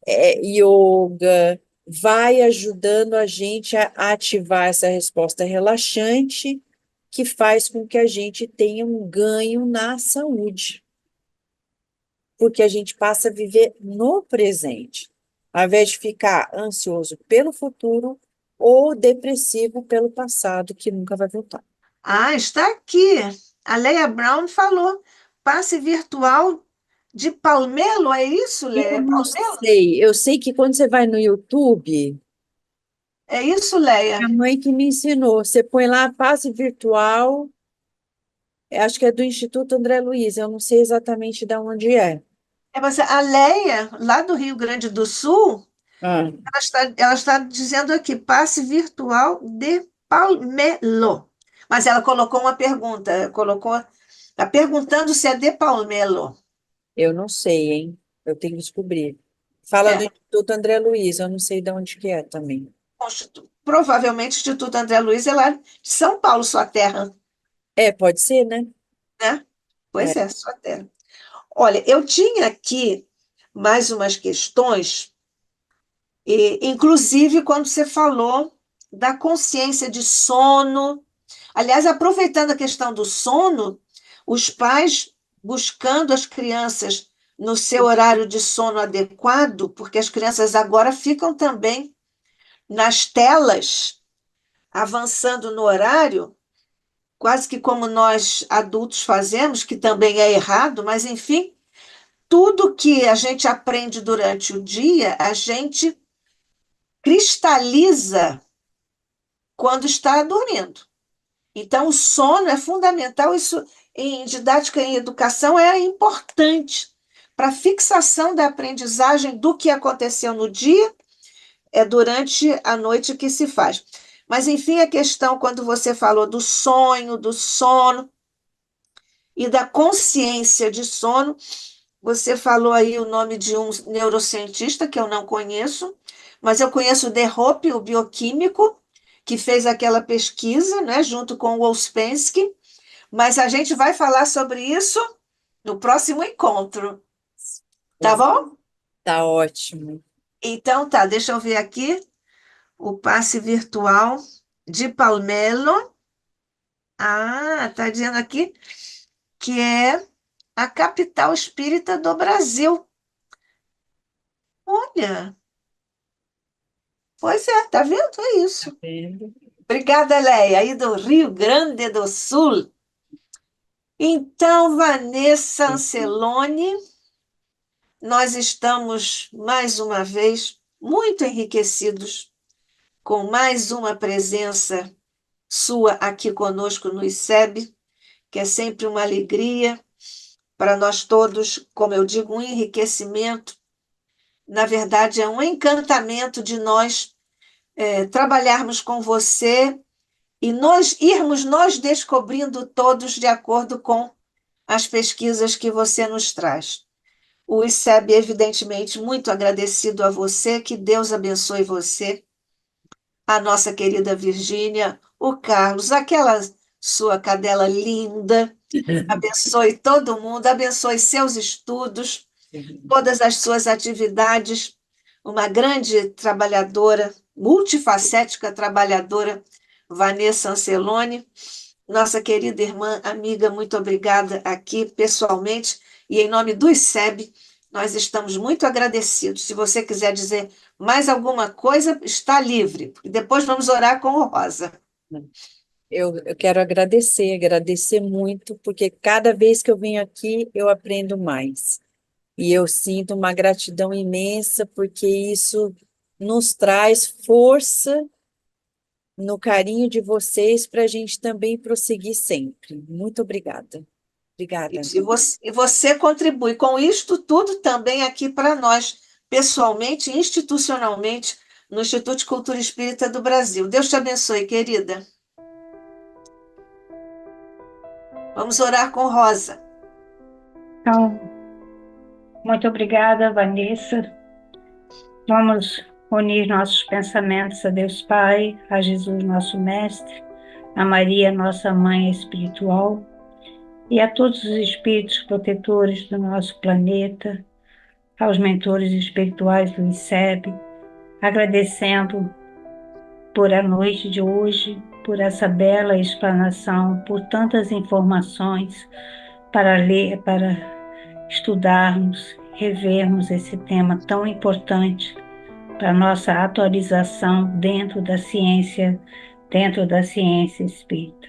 yoga vai ajudando a gente a ativar essa resposta relaxante que faz com que a gente tenha um ganho na saúde, porque a gente passa a viver no presente, ao invés de ficar ansioso pelo futuro ou depressivo pelo passado, que nunca vai voltar. está aqui. A Leia Brown falou: passe virtual De Palmelo, é isso, Eu Leia? não Palmelo? sei. Eu sei que quando você vai no YouTube, É isso, Leia? a mãe que me ensinou, você põe lá passe virtual, acho que é do Instituto André Luiz, eu não sei exatamente de onde é. A Leia, lá do Rio Grande do Sul, Ah, ela está dizendo aqui, passe virtual de Palmelo. Mas ela colocou uma pergunta, está perguntando se é de Palmelo. eu não sei, hein? Eu tenho que descobrir. Fala do É, Instituto André Luiz, eu não sei de onde que é também. provavelmente o Instituto André Luiz é lá de São Paulo, sua terra, É, pode ser, né? né? Pois É. é, sua terra. Olha, eu tinha aqui mais umas questões, inclusive quando você falou da consciência de sono. Aliás, aproveitando a questão do sono, os pais buscando as crianças no seu horário de sono adequado, porque as crianças agora ficam também nas telas, avançando no horário, quase que como nós adultos fazemos, que também é errado, mas enfim, tudo que a gente aprende durante o dia, a gente cristaliza quando está dormindo. Então, o sono é fundamental, isso em didática e educação é importante para a fixação da aprendizagem do que aconteceu no dia, é durante a noite que se faz. Mas, enfim, a questão, quando você falou do sonho, do sono e da consciência de sono, você falou aí o nome de um neurocientista que eu não conheço, mas eu conheço o De Hoppe, o bioquímico, que fez aquela pesquisa, né, junto com o Ouspensky, mas a gente vai falar sobre isso no próximo encontro, tá bom? Tá ótimo. Então tá, deixa eu ver aqui o passe virtual de Palmelo. Ah, tá dizendo aqui que é a capital espírita do Brasil. Olha, pois é, tá vendo? É Tá isso. vendo? Obrigada, Leia, aí do Rio Grande do Sul. Então, Vanessa Ancelone, nós estamos mais uma vez muito enriquecidos com mais uma presença sua aqui conosco no ICEB, que é sempre uma alegria para nós todos, como eu digo, um enriquecimento. Na verdade, é um encantamento de nós trabalharmos com você e nós irmos nós descobrindo todos de acordo com as pesquisas que você nos traz. O ICEB, evidentemente, muito agradecido a você, que Deus abençoe você, a nossa querida Virgínia, o Carlos, aquela sua cadela linda, abençoe todo mundo, abençoe seus estudos, todas as suas atividades, uma grande trabalhadora, multifacética trabalhadora, Vanessa Ancelone, nossa querida irmã, amiga, muito obrigada aqui pessoalmente e em nome do ICEB, nós estamos muito agradecidos. Se você quiser dizer mais alguma coisa, está livre. E depois vamos orar com o Rosa. Eu quero agradecer muito, porque cada vez que eu venho aqui, eu aprendo mais. E eu sinto uma gratidão imensa, porque isso nos traz força no carinho de vocês para a gente também prosseguir sempre. Muito obrigada. Obrigada. E você contribui com isto tudo também aqui para nós, pessoalmente e institucionalmente, no Instituto de Cultura Espírita do Brasil. Deus te abençoe, querida. Vamos orar com Rosa. Então, muito obrigada, Vanessa. Vamos unir nossos pensamentos a Deus Pai, a Jesus, nosso Mestre, a Maria, nossa Mãe espiritual, e a todos os espíritos protetores do nosso planeta, aos mentores espirituais do ICEB, agradecendo por a noite de hoje, por essa bela explanação, por tantas informações para ler, para estudarmos, revermos esse tema tão importante para nossa atualização dentro da ciência espírita.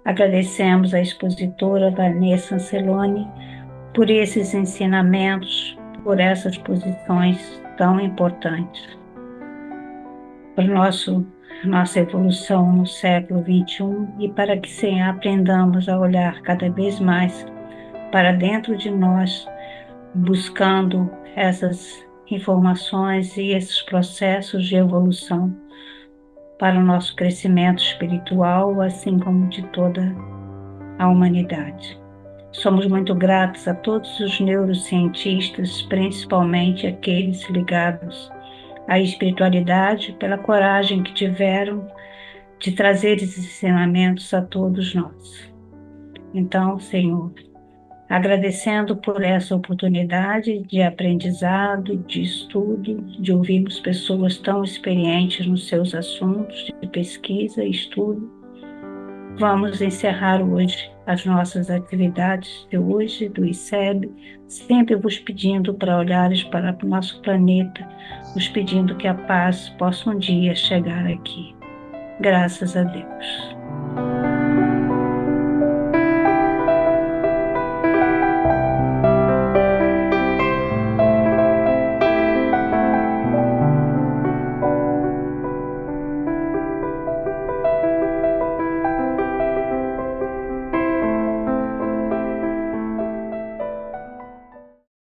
Agradecemos a expositora Vanessa Ancelone por esses ensinamentos, por essas posições tão importantes para nossa evolução no século XXI e para que sim, aprendamos a olhar cada vez mais para dentro de nós, buscando essas informações e esses processos de evolução para o nosso crescimento espiritual, assim como de toda a humanidade. Somos muito gratos a todos os neurocientistas, principalmente aqueles ligados à espiritualidade, pela coragem que tiveram de trazer esses ensinamentos a todos nós. Então, Senhor, agradecendo por essa oportunidade de aprendizado, de estudo, de ouvirmos pessoas tão experientes nos seus assuntos de pesquisa e estudo, vamos encerrar hoje as nossas atividades de hoje do ICEB, sempre vos pedindo para olhares para o nosso planeta, vos pedindo que a paz possa um dia chegar aqui. Graças a Deus.